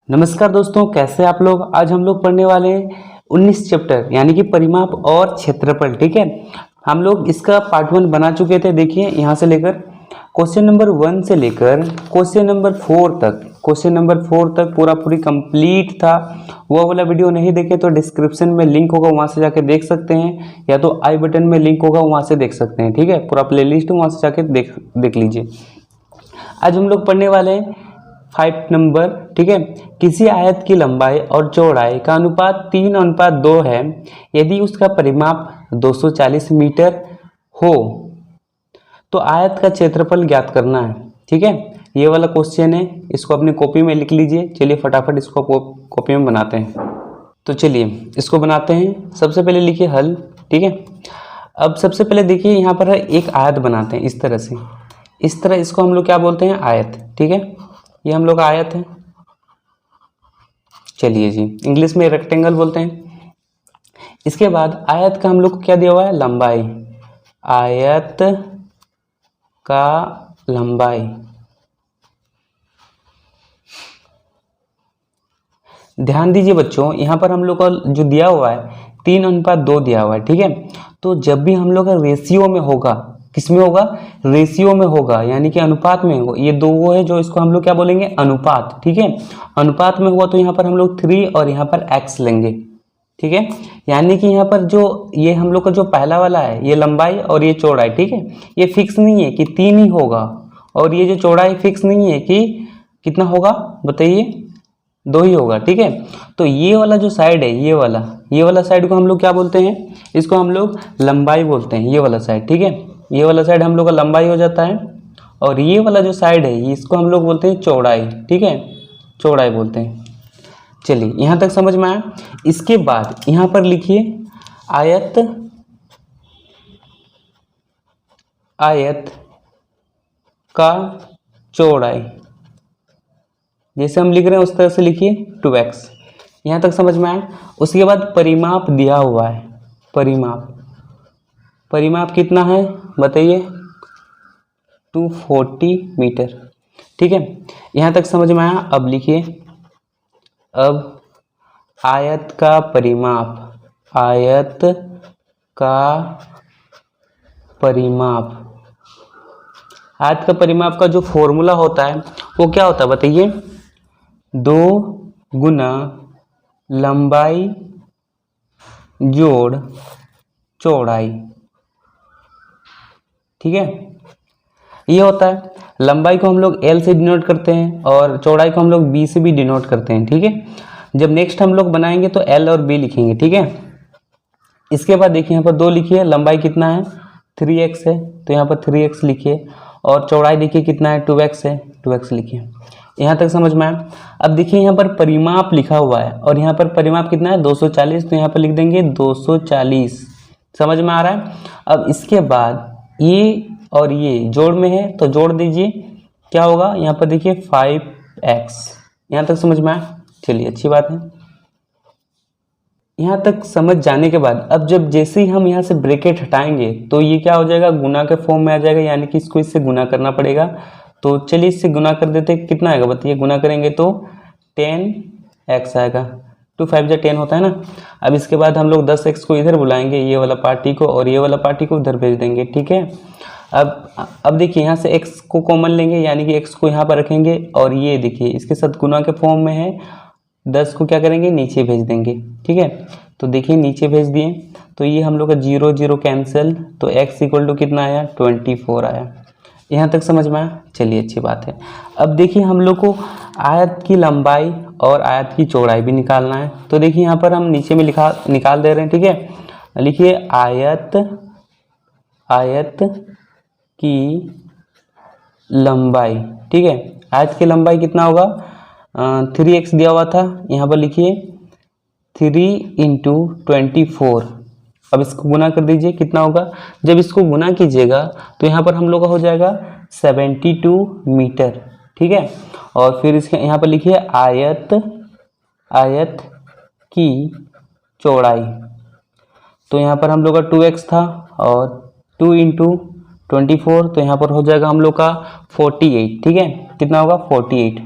नमस्कार दोस्तों, कैसे आप लोग। आज हम लोग पढ़ने वाले हैं 19 चैप्टर यानी कि परिमाप और क्षेत्रफल। ठीक है, हम लोग इसका पार्ट 1 बना चुके थे। देखिए यहाँ से लेकर क्वेश्चन नंबर 1 से लेकर क्वेश्चन नंबर 4 तक पूरा पूरी कंप्लीट था। वो वाला वीडियो नहीं देखे तो डिस्क्रिप्शन में लिंक होगा, वहाँ से जाके देख सकते हैं, या तो आई बटन में लिंक होगा, वहाँ से देख सकते हैं। ठीक है, पूरा प्ले लिस्ट वहाँ से जाके देख लीजिए। आज हम लोग पढ़ने वाले हैं 5 नंबर। ठीक है, किसी आयत की लंबाई और चौड़ाई का अनुपात 3:2 है यदि उसका परिमाप 240 मीटर हो तो आयत का क्षेत्रफल ज्ञात करना है। ठीक है, ये वाला क्वेश्चन है, इसको अपनी कॉपी में लिख लीजिए। चलिए फटाफट इसको कॉपी में बनाते हैं। तो चलिए इसको बनाते हैं। सबसे पहले लिखिए हल। ठीक है, अब सबसे पहले देखिए यहाँ पर है एक आयत बनाते हैं इस तरह से। इस तरह इसको हम लोग क्या बोलते हैं, आयत। ठीक है, ये हम लोग आयत है। चलिए जी, इंग्लिश में रेक्टेंगल बोलते हैं। इसके बाद आयत का हम लोग को क्या दिया हुआ है, लंबाई। आयत का लंबाई, ध्यान दीजिए बच्चों, यहाँ पर हम लोग का जो दिया हुआ है 3:2 दिया हुआ है। ठीक है, तो जब भी हम लोग का रेशियो में होगा, किसमें होगा, रेशियो में होगा, यानी कि अनुपात में होगा। ये दो वो है जो इसको हम लोग क्या बोलेंगे, अनुपात। ठीक है, अनुपात में हुआ तो यहाँ पर हम लोग 3 और यहाँ पर x लेंगे। ठीक है, यानी कि यहाँ पर जो ये हम लोग का जो पहला वाला है, ये लंबाई और ये चौड़ाई। ठीक है, ये फिक्स नहीं है कि 3 ही होगा, और ये जो चौड़ाई फिक्स नहीं है कि कितना होगा, बताइए, 2 ही होगा। ठीक है, तो ये वाला जो साइड है, ये वाला साइड को हम लोग क्या बोलते हैं, इसको हम लोग लंबाई बोलते हैं, ये वाला साइड। ठीक है, ये वाला साइड हम लोग का लंबाई हो जाता है, और ये वाला जो साइड है इसको हम लोग बोलते हैं चौड़ाई। ठीक है, चौड़ाई बोलते हैं। चलिए यहाँ तक समझ में आया। इसके बाद यहाँ पर लिखिए आयत का चौड़ाई। जैसे हम लिख रहे हैं उस तरह से लिखिए 2x। यहाँ तक समझ में आया। उसके बाद परिमाप दिया हुआ है, परिमाप कितना है बताइए, 240 मीटर। ठीक है, यहाँ तक समझ में आया। अब लिखिए, अब आयत का परिमाप का जो फॉर्मूला होता है वो क्या होता है बताइए, 2 गुना लंबाई जोड़ चौड़ाई। ठीक है, ये होता है। लंबाई को हम लोग L से डिनोट करते हैं और चौड़ाई को हम लोग B से भी डिनोट करते हैं। ठीक है, जब नेक्स्ट हम लोग बनाएंगे तो L और B लिखेंगे। ठीक है, इसके बाद देखिए यहाँ पर 2 लिखिए, लंबाई कितना है 3x है तो यहाँ पर 3x लिखिए, और चौड़ाई देखिए कितना है 2x है, 2x लिखिए। यहाँ तक समझ में आया। अब देखिए यहाँ पर परिमाप लिखा हुआ है और यहाँ पर परिमाप कितना है 240, तो यहाँ पर लिख देंगे 240। समझ में आ रहा है। अब इसके बाद ये और ये जोड़ में है तो जोड़ दीजिए, क्या होगा, यहाँ पर देखिए 5x। यहाँ तक समझ में आया। चलिए अच्छी बात है। यहाँ तक समझ जाने के बाद अब जब जैसे ही हम यहाँ से ब्रैकेट हटाएंगे तो ये क्या हो जाएगा, गुना के फॉर्म में आ जाएगा, यानी कि इसको इससे गुना करना पड़ेगा। तो चलिए इससे गुना कर देते, कितना आएगा बताइए, गुना करेंगे तो 10x आएगा। 2 5 10 होता है ना। अब इसके बाद हम लोग 10x को इधर बुलाएंगे, ये वाला पार्टी को, और ये वाला पार्टी को उधर भेज देंगे। ठीक है, अब देखिए यहाँ से x को कॉमन लेंगे, यानी कि x को यहाँ पर रखेंगे, और ये देखिए इसके साथ गुना के फॉर्म में है, 10 को क्या करेंगे, नीचे भेज देंगे। ठीक है, तो देखिए नीचे भेज दिए तो ये हम लोग का 0 0 कैंसिल, तो x इक्वल टू कितना आया, 24 आया। यहाँ तक समझ में आया। चलिए अच्छी बात है। अब देखिए हम लोग को आयत की लंबाई और आयत की चौड़ाई भी निकालना है। तो देखिए यहाँ पर हम नीचे में निकाल दे रहे हैं। ठीक है, लिखिए आयत की लंबाई। ठीक है, आयत की लंबाई कितना होगा, 3x दिया हुआ था, यहाँ पर लिखिए 3 × 24। अब इसको गुना कर दीजिए, कितना होगा, जब इसको गुना कीजिएगा तो यहाँ पर हम लोग का हो जाएगा 72 मीटर। ठीक है, और फिर इसके यहाँ पर लिखिए आयत की चौड़ाई। तो यहाँ पर हम लोग का 2x था और 2 × 24, तो यहाँ पर हो जाएगा हम लोग का 48। ठीक है, कितना होगा 48।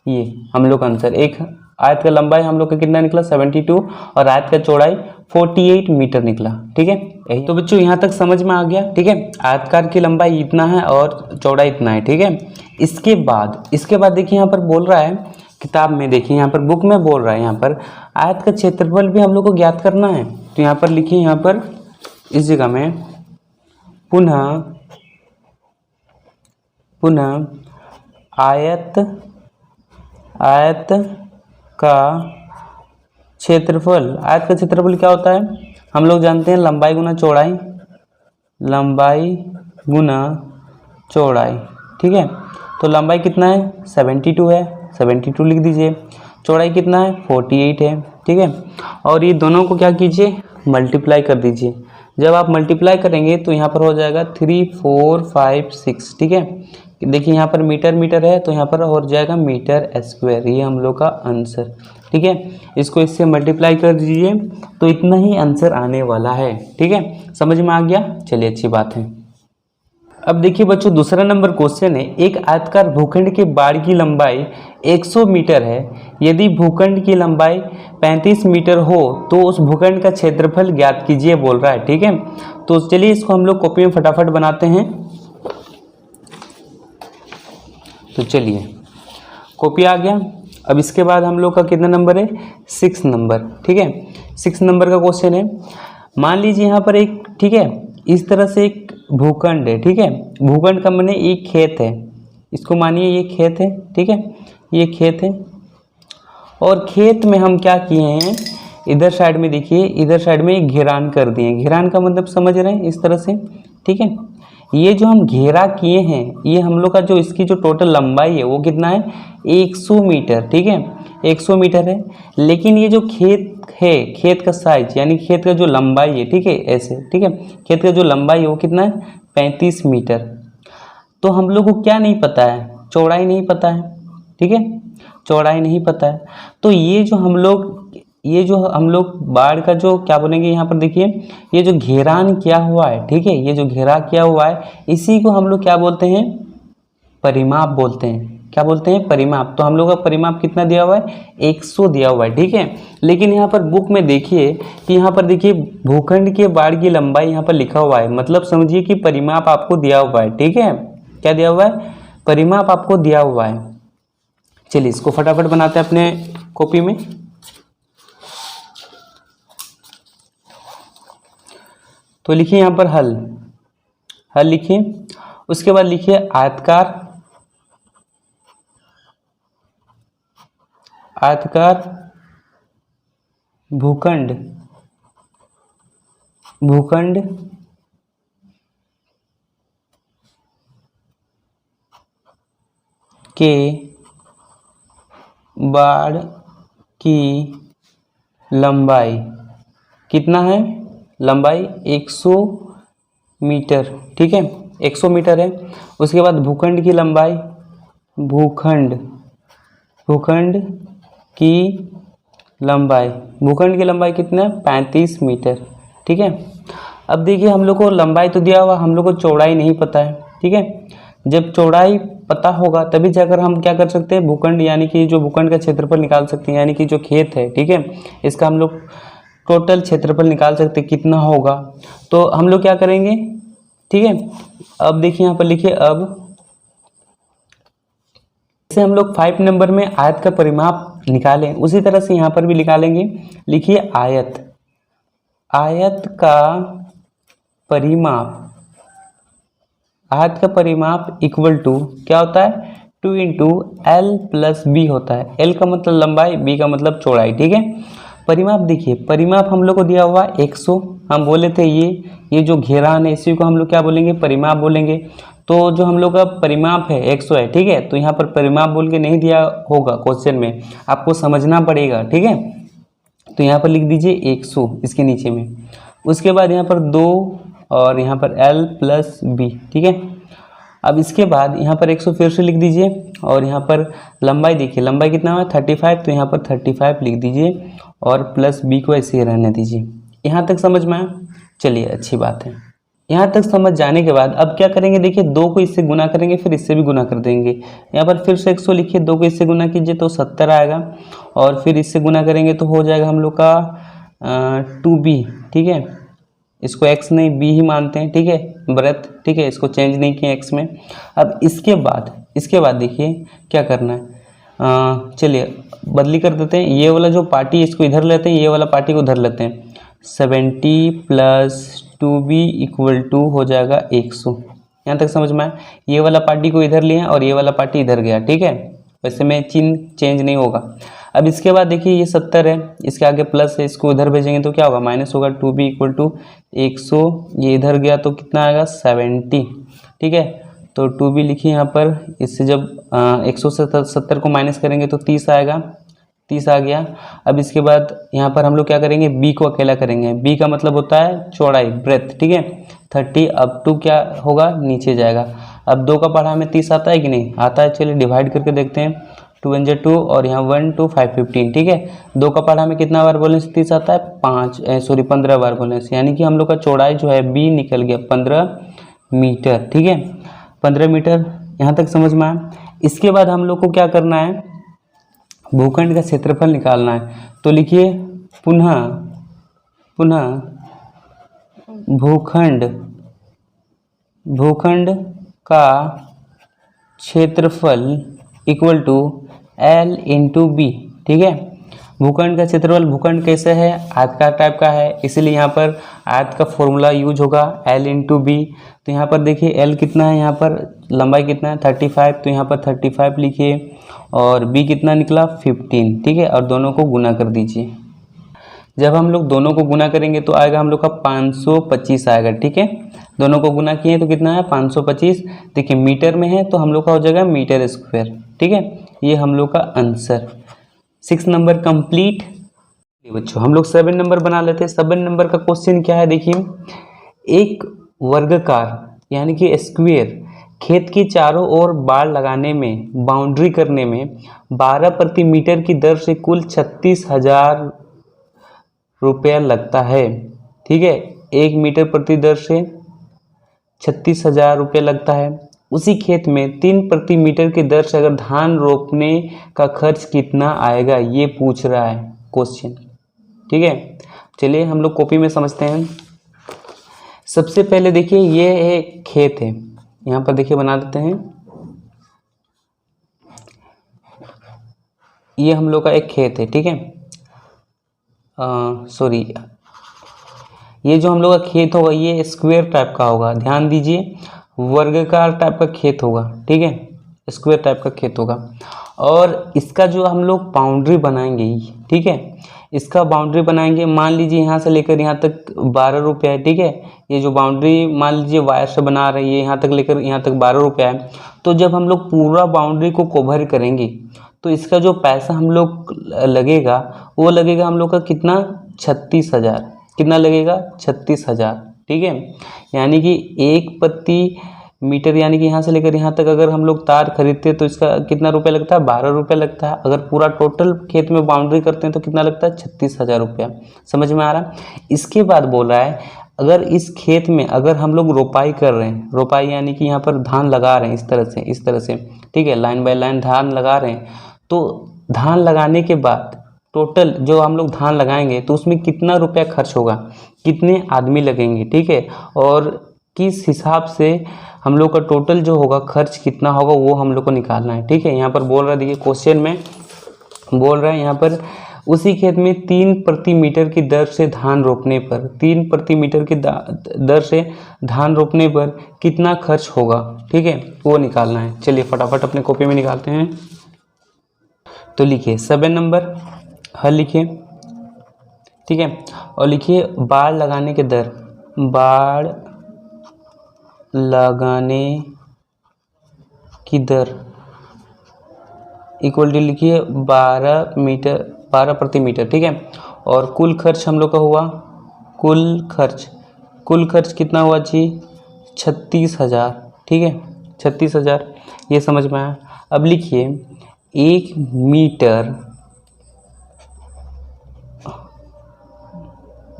ये हम लोग का आंसर। एक आयत का लंबाई हम लोग का कितना निकला 72 और आयत का चौड़ाई 48 मीटर निकला। ठीक है, यही तो बच्चों यहाँ तक समझ में आ गया। ठीक है, आयतकार की लंबाई इतना है और चौड़ाई इतना है। ठीक है, इसके बाद देखिए यहाँ पर बोल रहा है किताब में, देखिए यहाँ पर बुक में बोल रहा है यहाँ पर आयत का क्षेत्रफल भी हम लोग को ज्ञात करना है। तो यहाँ पर लिखिए, यहाँ पर इस जगह में पुनः आयत का क्षेत्रफल। आयत का क्षेत्रफल क्या होता है, हम लोग जानते हैं लंबाई गुना चौड़ाई। ठीक है, तो लंबाई कितना है 72 है, 72 लिख दीजिए। चौड़ाई कितना है 48 है। ठीक है, और ये दोनों को क्या कीजिए मल्टीप्लाई कर दीजिए। जब आप मल्टीप्लाई करेंगे तो यहाँ पर हो जाएगा 3 4 5 6। ठीक है, देखिए यहाँ पर मीटर है तो यहाँ पर हो जाएगा मीटर स्क्वायर। ये हम लोग का आंसर। ठीक है, इसको इससे मल्टीप्लाई कर दीजिए तो इतना ही आंसर आने वाला है। ठीक है, समझ में आ गया, चलिए अच्छी बात है। अब देखिए बच्चों दूसरा नंबर क्वेश्चन है, एक आयताकार भूखंड के बाड़ की लंबाई 100 मीटर है। यदि भूखंड की लंबाई 35 मीटर हो तो उस भूखंड का क्षेत्रफल ज्ञात कीजिए बोल रहा है। ठीक है, तो चलिए इसको हम लोग कॉपी में फटाफट बनाते हैं। तो चलिए कॉपी आ गया। अब इसके बाद हम लोग का कितना नंबर है 6 नंबर। ठीक है, 6 नंबर का क्वेश्चन है, मान लीजिए यहाँ पर एक, ठीक है, इस तरह से एक भूखंड है। ठीक है, भूखंड का माने एक खेत है, इसको मानिए ये खेत है। ठीक है, ये खेत है और खेत में हम क्या किए हैं, इधर साइड में देखिए, इधर साइड में एक घेरान कर दिए। घेरान का मतलब समझ रहे हैं, इस तरह से। ठीक है, ये जो हम घेरा किए हैं, ये हम लोग का जो इसकी जो टोटल लंबाई है वो कितना है 100 मीटर। ठीक है, 100 मीटर है, लेकिन ये जो खेत है, खेत का साइज यानी खेत का जो लंबाई है, ठीक है, ऐसे, ठीक है, खेत का जो लंबाई है वो कितना है 35 मीटर। तो हम लोग को क्या नहीं पता है, चौड़ाई नहीं पता है। ठीक है, चौड़ाई नहीं पता है, तो ये जो हम लोग बाढ़ का जो क्या बोलेंगे, यहाँ पर देखिए ये जो घेरान किया हुआ है, ठीक है, ये जो घेरा किया हुआ है, इसी को हम लोग क्या बोलते हैं, परिमाप बोलते हैं। क्या बोलते हैं, परिमाप। तो हम लोग का परिमाप कितना दिया हुआ है 100 दिया हुआ है। ठीक है, लेकिन यहाँ पर बुक में देखिए कि यहाँ पर देखिए भूखंड के बाढ़ की लंबाई यहाँ पर लिखा हुआ है, मतलब समझिए कि परिमाप आपको दिया हुआ है। ठीक है, क्या दिया हुआ है, परिमाप आपको दिया हुआ है। चलिए इसको फटाफट बनाते हैं अपने कॉपी में। तो लिखिए यहाँ पर हल लिखिए, उसके बाद लिखिए आयताकार भूखंड के बाढ़ की लंबाई कितना है, लंबाई 100 मीटर। ठीक है, 100 मीटर है। उसके बाद भूखंड की लंबाई, भूखंड की लंबाई कितना है 35 मीटर। ठीक है, अब देखिए हम लोग को लंबाई तो दिया हुआ, हम लोग को चौड़ाई नहीं पता है। ठीक है, जब चौड़ाई पता होगा तभी जाकर हम क्या कर सकते हैं, भूखंड यानी कि जो भूखंड का क्षेत्रफल निकाल सकते हैं, यानी कि जो खेत है, ठीक है, इसका हम लोग टोटल क्षेत्रफल निकाल सकते हैं कितना होगा। तो हम लोग क्या करेंगे, ठीक है, अब देखिए यहाँ पर लिखिए, अब जैसे हम लोग 5 नंबर में आयत का परिमाप निकालें, उसी तरह से यहाँ पर भी निकालेंगे। लिखिए आयत का परिमाप इक्वल टू क्या होता है 2 × L + B होता है। L का मतलब लंबाई, B का मतलब चौड़ाई। ठीक है, परिमाप देखिए, परिमाप हम लोग को दिया हुआ 100, हम बोले थे ये जो घेरान है इसी को हम लोग क्या बोलेंगे, परिमाप बोलेंगे। तो जो हम लोग का परिमाप है 100 है। ठीक है, तो यहाँ पर परिमाप बोल के नहीं दिया होगा क्वेश्चन में, आपको समझना पड़ेगा। ठीक है, तो यहाँ पर लिख दीजिए 100 इसके नीचे में। उसके बाद यहाँ पर 2 और यहाँ पर L + B। ठीक है, अब इसके बाद यहाँ पर 100 फिर से लिख दीजिए और यहाँ पर लंबाई देखिए, लंबाई कितना हुआ 35, तो यहाँ पर 35 लिख दीजिए और +B को ऐसे ही रहने दीजिए। यहाँ तक समझ में आया, चलिए अच्छी बात है। यहाँ तक समझ जाने के बाद अब क्या करेंगे, देखिए 2 को इससे गुना करेंगे, फिर इससे भी गुना कर देंगे। यहाँ पर फिर से 100 लिखिए, 2 को इससे गुना कीजिए तो 70 आएगा, और फिर इससे गुना करेंगे तो हो जाएगा हम लोग का 2b। ठीक है, इसको x नहीं b ही मानते हैं, ठीक है, व्रत, ठीक है, इसको चेंज नहीं किया x में। अब इसके बाद देखिए क्या करना है, चलिए बदली कर देते हैं। ये वाला जो पार्टी इसको इधर लेते हैं, ये वाला पार्टी को उधर लेते हैं। 70 + 2b = हो जाएगा 100। यहाँ तक समझ में आया। ये वाला पार्टी को इधर लिया और ये वाला पार्टी इधर गया, ठीक है, वैसे में चिन्ह चेंज नहीं होगा। अब इसके बाद देखिए ये 70 है, इसके आगे प्लस है, इसको इधर भेजेंगे तो क्या होगा, माइनस होगा। 2b = 100, ये इधर गया तो कितना आएगा, 70। ठीक है, तो 2b लिखिए यहाँ पर। इससे जब 100 से 70 को माइनस करेंगे तो 30 आएगा, 30 आ गया। अब इसके बाद यहाँ पर हम लोग क्या करेंगे, b को अकेला करेंगे। b का मतलब होता है चौड़ाई, ब्रेथ, ठीक है, 30। अब 2 क्या होगा, नीचे जाएगा। अब 2 का पढ़ा में 30 आता है कि नहीं आता है, चलिए डिवाइड करके देखते हैं। 2 × 2 और यहाँ 1 2 5 15, ठीक है। 2 का पढ़ा में कितना बार बोलने से 30 आता है, 15 बार बोलने से, यानी कि हम लोग का चौड़ाई जो है b निकल गया 15 मीटर, ठीक है, 15 मीटर। यहाँ तक समझ में आया। इसके बाद हम लोग को क्या करना है, भूखंड का क्षेत्रफल निकालना है। तो लिखिए पुनः भूखंड का क्षेत्रफल = L × B, ठीक है। भूखंड का क्षेत्रफल, भूखंड कैसे है, आयताकार टाइप का है, इसीलिए यहाँ पर आयत का फॉर्मूला यूज होगा, L × B। तो यहाँ पर देखिए L कितना है, यहाँ पर लंबाई कितना है 35, तो यहाँ पर 35 लिखिए, और B कितना निकला 15, ठीक है, और दोनों को गुना कर दीजिए। जब हम लोग दोनों को गुना करेंगे तो आएगा हम लोग का 525 आएगा, ठीक है। दोनों को गुना किए तो कितना है 525। देखिए मीटर में है तो हम लोग का हो जाएगा मीटर स्क्वायर, ठीक है। ये हम लोग का आंसर 6 नंबर कंप्लीट। बच्चों हम लोग 7 नंबर बना लेते हैं। 7 नंबर का क्वेश्चन क्या है, देखिए, एक वर्गाकार यानी कि स्क्वायर खेत की चारों ओर बाड़ लगाने में, बाउंड्री करने में 12 प्रति मीटर की दर से कुल 36,000 रुपया लगता है, ठीक है। 1 मीटर प्रति दर से 36,000 रुपये लगता है। उसी खेत में 3 प्रति मीटर की दर से अगर धान रोपने का खर्च कितना आएगा, ये पूछ रहा है क्वेश्चन, ठीक है। चलिए हम लोग कॉपी में समझते हैं। सबसे पहले देखिए ये एक खेत है, यहाँ पर देखिए बना देते हैं। ये हम लोग का एक खेत है, ठीक है, सॉरी, ये जो हम लोग का खेत होगा ये स्क्वायर टाइप का होगा, ध्यान दीजिए, वर्गाकार टाइप का खेत होगा, ठीक है, स्क्वायर टाइप का खेत होगा। और इसका जो हम लोग बाउंड्री बनाएंगे, ठीक है, इसका बाउंड्री बनाएंगे, मान लीजिए यहाँ से लेकर यहाँ तक 12 रुपया है, ठीक है। ये जो बाउंड्री मान लीजिए वायर से बना रही है, यहाँ तक लेकर यहाँ तक 12 रुपया है। तो जब हम लोग पूरा बाउंड्री को कवर करेंगे तो इसका जो पैसा हम लोग लगेगा वो लगेगा हम लोग का कितना, 36,000। कितना लगेगा, 36,000, ठीक है। यानी कि 1 प्रति मीटर, यानी कि यहाँ से लेकर यहाँ तक अगर हम लोग तार खरीदते हैं तो इसका कितना रुपया लगता है, 12 रुपया लगता है। अगर पूरा टोटल खेत में बाउंड्री करते हैं तो कितना लगता है, 36,000 रुपया। समझ में आ रहा है। इसके बाद बोल रहा है अगर इस खेत में अगर हम लोग रोपाई कर रहे हैं, रोपाई यानी कि यहाँ पर धान लगा रहे हैं, इस तरह से, ठीक है, लाइन बाय लाइन धान लगा रहे हैं, तो धान लगाने के बाद टोटल जो हम लोग धान लगाएंगे तो उसमें कितना रुपया खर्च होगा, कितने आदमी लगेंगे, ठीक है, और किस हिसाब से हम लोग का टोटल जो होगा खर्च कितना होगा वो हम लोग को निकालना है, ठीक है। यहाँ पर बोल रहा है, देखिए क्वेश्चन में बोल रहा है यहाँ पर उसी खेत में 3 प्रति मीटर की दर से धान रोपने पर, 3 प्रति मीटर की दर से धान रोपने पर कितना खर्च होगा, ठीक है, वो निकालना है। चलिए फटाफट अपने कॉपी में निकालते हैं। तो लिखिए 7 नंबर हल लिखिए, ठीक है, और लिखिए बाड़ लगाने के दर, बाड़ लगाने की दर इक्वल टू लिखिए 12 प्रति मीटर, ठीक है। और कुल खर्च हम लोग का हुआ, कुल खर्च कितना हुआ जी, 36,000, ठीक है, 36,000, ये समझ में आया। अब लिखिए 1 मीटर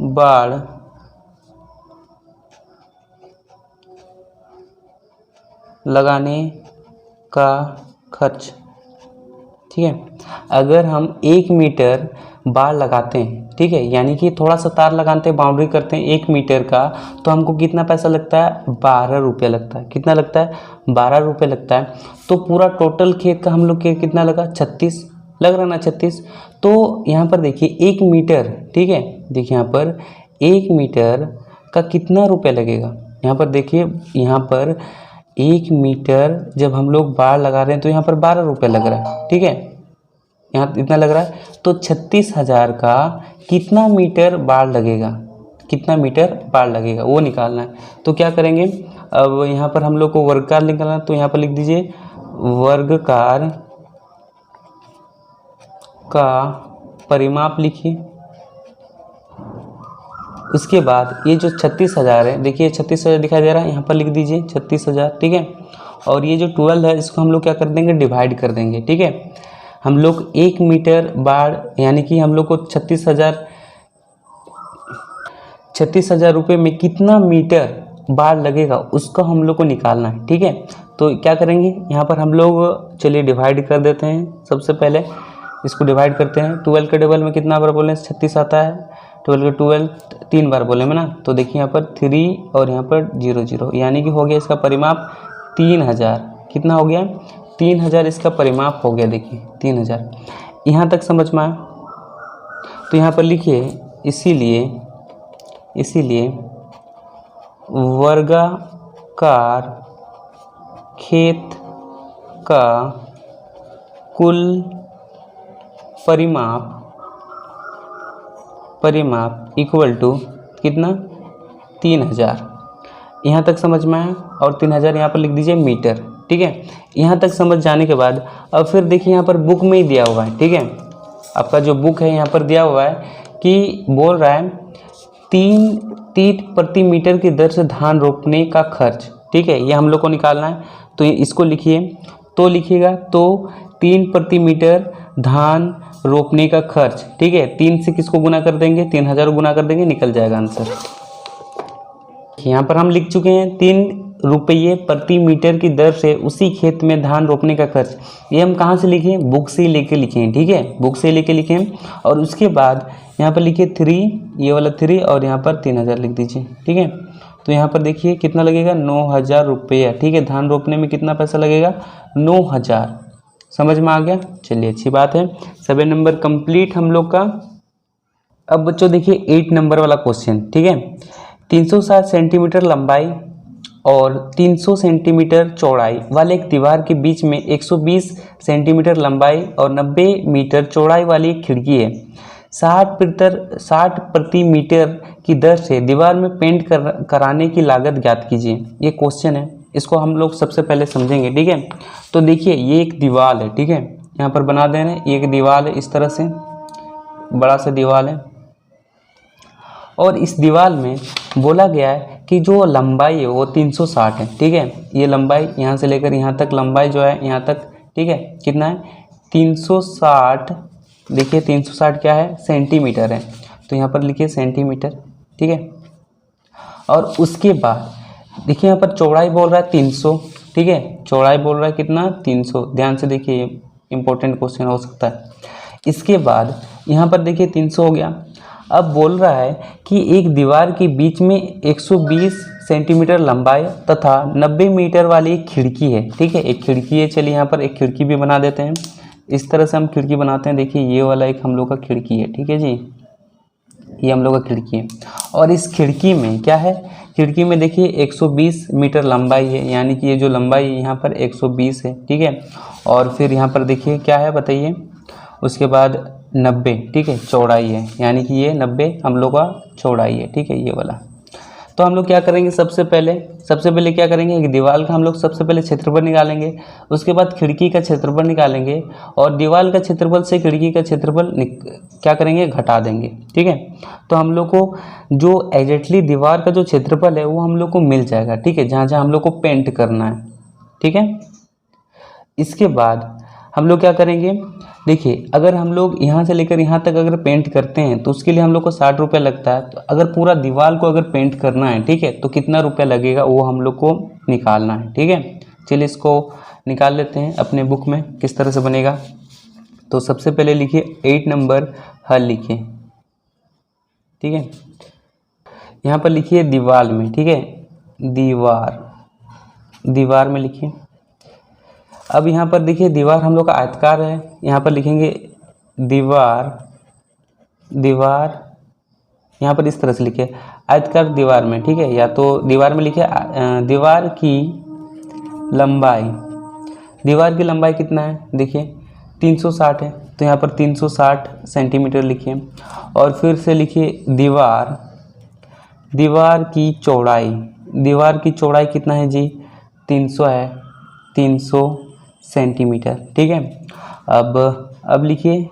बाड़ लगाने का खर्च, ठीक है। अगर हम 1 मीटर बाड़ लगाते हैं, ठीक है, यानी कि थोड़ा सा तार लगाते हैं, बाउंड्री करते हैं 1 मीटर का, तो हमको कितना पैसा लगता है? 12 रुपये लगता है। कितना लगता है? 12 रुपये लगता है। तो पूरा टोटल खेत का हम लोग के कितना लगा? 36 लग रहा ना, 36। तो यहाँ पर देखिए 1 मीटर, ठीक है, देखिए यहाँ पर 1 मीटर का कितना रुपये लगेगा? यहाँ पर देखिए, यहाँ पर 1 मीटर जब हम लोग बाड़ लगा रहे हैं तो यहाँ पर 12 रुपये लग रहा है, ठीक है, यहाँ इतना लग रहा है। तो 36,000 का कितना मीटर बाड़ लगेगा? कितना मीटर बाड़ लगेगा वो निकालना है। तो क्या करेंगे, अब यहाँ पर हम लोग को वर्गकार निकालना है, तो यहाँ पर लिख दीजिए वर्गकार का परिमाप लिखिए। उसके बाद ये जो 36,000 है, देखिए 36,000 दिखाई दे रहा है, यहाँ पर लिख दीजिए 36,000, ठीक है। और ये जो 12 है इसको हम लोग क्या कर देंगे? डिवाइड कर देंगे, ठीक है। हम लोग 1 मीटर बाड़, यानी कि हम लोग को 36,000 रुपये में कितना मीटर बाड़ लगेगा उसका हम लोग को निकालना है, ठीक है। तो क्या करेंगे, यहाँ पर हम लोग चलिए डिवाइड कर देते हैं। सबसे पहले इसको डिवाइड करते हैं। 12 के डबल में कितना बार बोले? 36 आता है। 12 के 12 3 बार बोले में ना, तो देखिए यहाँ पर 3 और यहाँ पर 0 0, यानी कि हो गया इसका परिमाप 3000। कितना हो गया? 3000 इसका परिमाप हो गया। देखिए 3000, यहाँ तक समझ में आया? तो यहाँ पर लिखिए इसीलिए वर्गाकार खेत का कुल परिमाप इक्वल टू कितना? 3000। यहाँ तक समझ में आया? और 3000 यहाँ पर लिख दीजिए मीटर, ठीक है। यहाँ तक समझ जाने के बाद अब फिर देखिए यहाँ पर बुक में ही दिया हुआ है, ठीक है, आपका जो बुक है यहाँ पर दिया हुआ है कि बोल रहा है 3 टीट प्रति मीटर की दर से धान रोपने का खर्च, ठीक है, ये हम लोग को निकालना है। तो इसको लिखिए, तो लिखिएगा तो 3 प्रति मीटर धान रोपने का खर्च, ठीक है। 3 से किसको गुना कर देंगे? 3000 गुना कर देंगे, निकल जाएगा आंसर। यहाँ पर हम लिख चुके हैं 3 रुपये प्रति मीटर की दर से उसी खेत में धान रोपने का खर्च। ये हम कहाँ से लिखे? बुक से लेके लिखे हैं, ठीक है, बुक से लेके लिखे हैं। और उसके बाद यहाँ पर लिखिए 3, ये वाला 3 और यहाँ पर 3000 लिख दीजिए, ठीक है। तो यहाँ पर देखिए कितना लगेगा? 9000 रुपये, ठीक है। धान रोपने में कितना पैसा लगेगा? 9000। समझ में आ गया? चलिए अच्छी बात है। 7 नंबर कंप्लीट हम लोग का। अब बच्चों देखिए 8 नंबर वाला क्वेश्चन, ठीक है। 360 सेंटीमीटर लंबाई और 300 सेंटीमीटर चौड़ाई वाले एक दीवार के बीच में 120 सेंटीमीटर लंबाई और 90 मीटर चौड़ाई वाली एक खिड़की है। 60 प्रति मीटर की दर से दीवार में पेंट कराने की लागत ज्ञात कीजिए। ये क्वेश्चन है, इसको हम लोग सबसे पहले समझेंगे, ठीक है। तो देखिए ये एक दीवार है, ठीक है, यहाँ पर बना दे रहे हैं, ये एक दीवार है, इस तरह से बड़ा सा दीवार है। और इस दीवार में बोला गया है कि जो लंबाई है वो 360 है, ठीक है। ये लंबाई यहाँ से लेकर यहाँ तक लंबाई जो है यहाँ तक, ठीक है, कितना है? 360। देखिए 360 क्या है? सेंटीमीटर है, तो यहाँ पर लिखिए सेंटीमीटर, ठीक है। और उसके बाद देखिए यहाँ पर चौड़ाई बोल रहा है 300, ठीक है, चौड़ाई बोल रहा है कितना? 300। ध्यान से देखिए, इंपॉर्टेंट क्वेश्चन हो सकता है। इसके बाद यहाँ पर देखिए 300 हो गया। अब बोल रहा है कि एक दीवार के बीच में 120 सेंटीमीटर लंबाई तथा 90 मीटर वाली एक खिड़की है, ठीक है, एक खिड़की है। चलिए यहाँ पर एक खिड़की भी बना देते हैं, इस तरह से हम खिड़की बनाते हैं। देखिए ये वाला एक हम लोग का खिड़की है, ठीक है जी, ये हम लोग का खिड़की है। और इस खिड़की में क्या है? खिड़की में देखिए 120 मीटर लंबाई है, यानी कि ये जो लंबाई है यहाँ पर 120 है, ठीक है। और फिर यहाँ पर देखिए क्या है बताइए? उसके बाद 90, ठीक है, चौड़ाई है, यानी कि ये 90 हम लोग का चौड़ाई है, ठीक है, ये वाला। तो हम लोग क्या करेंगे? सबसे पहले क्या करेंगे? एक दीवार का हम लोग सबसे पहले क्षेत्रफल निकालेंगे, उसके बाद खिड़की का क्षेत्रफल निकालेंगे, और दीवार का क्षेत्रफल से खिड़की का क्षेत्रफल क्या करेंगे? घटा देंगे, ठीक है। तो हम लोग को जो एग्जैक्टली दीवार का जो क्षेत्रफल है वो हम लोग को मिल जाएगा, ठीक है, जहाँ जहाँ हम लोग को पेंट करना है, ठीक है। इसके बाद हम लोग क्या करेंगे? देखिए अगर हम लोग यहाँ से लेकर यहाँ तक अगर पेंट करते हैं तो उसके लिए हम लोग को 60 रुपये लगता है। तो अगर पूरा दीवार को अगर पेंट करना है, ठीक है, तो कितना रुपया लगेगा वो हम लोग को निकालना है, ठीक है। चलिए इसको निकाल लेते हैं अपने बुक में किस तरह से बनेगा। तो सबसे पहले लिखिए 8 नंबर हल लिखिए, ठीक है। यहाँ पर लिखिए दीवार में, ठीक है, दीवार में लिखिए। अब यहाँ पर देखिए दीवार हम लोग का आयताकार है, यहाँ पर लिखेंगे दीवार यहाँ पर इस तरह से लिखिए आयताकार दीवार में, ठीक है। या तो दीवार में लिखिए दीवार की लंबाई कितना है, देखिए 360 है, तो यहाँ पर 360 सेंटीमीटर लिखिए। और फिर से लिखिए दीवार की चौड़ाई कितना है जी, 300 है, 300 सेंटीमीटर, ठीक है। अब लिखिए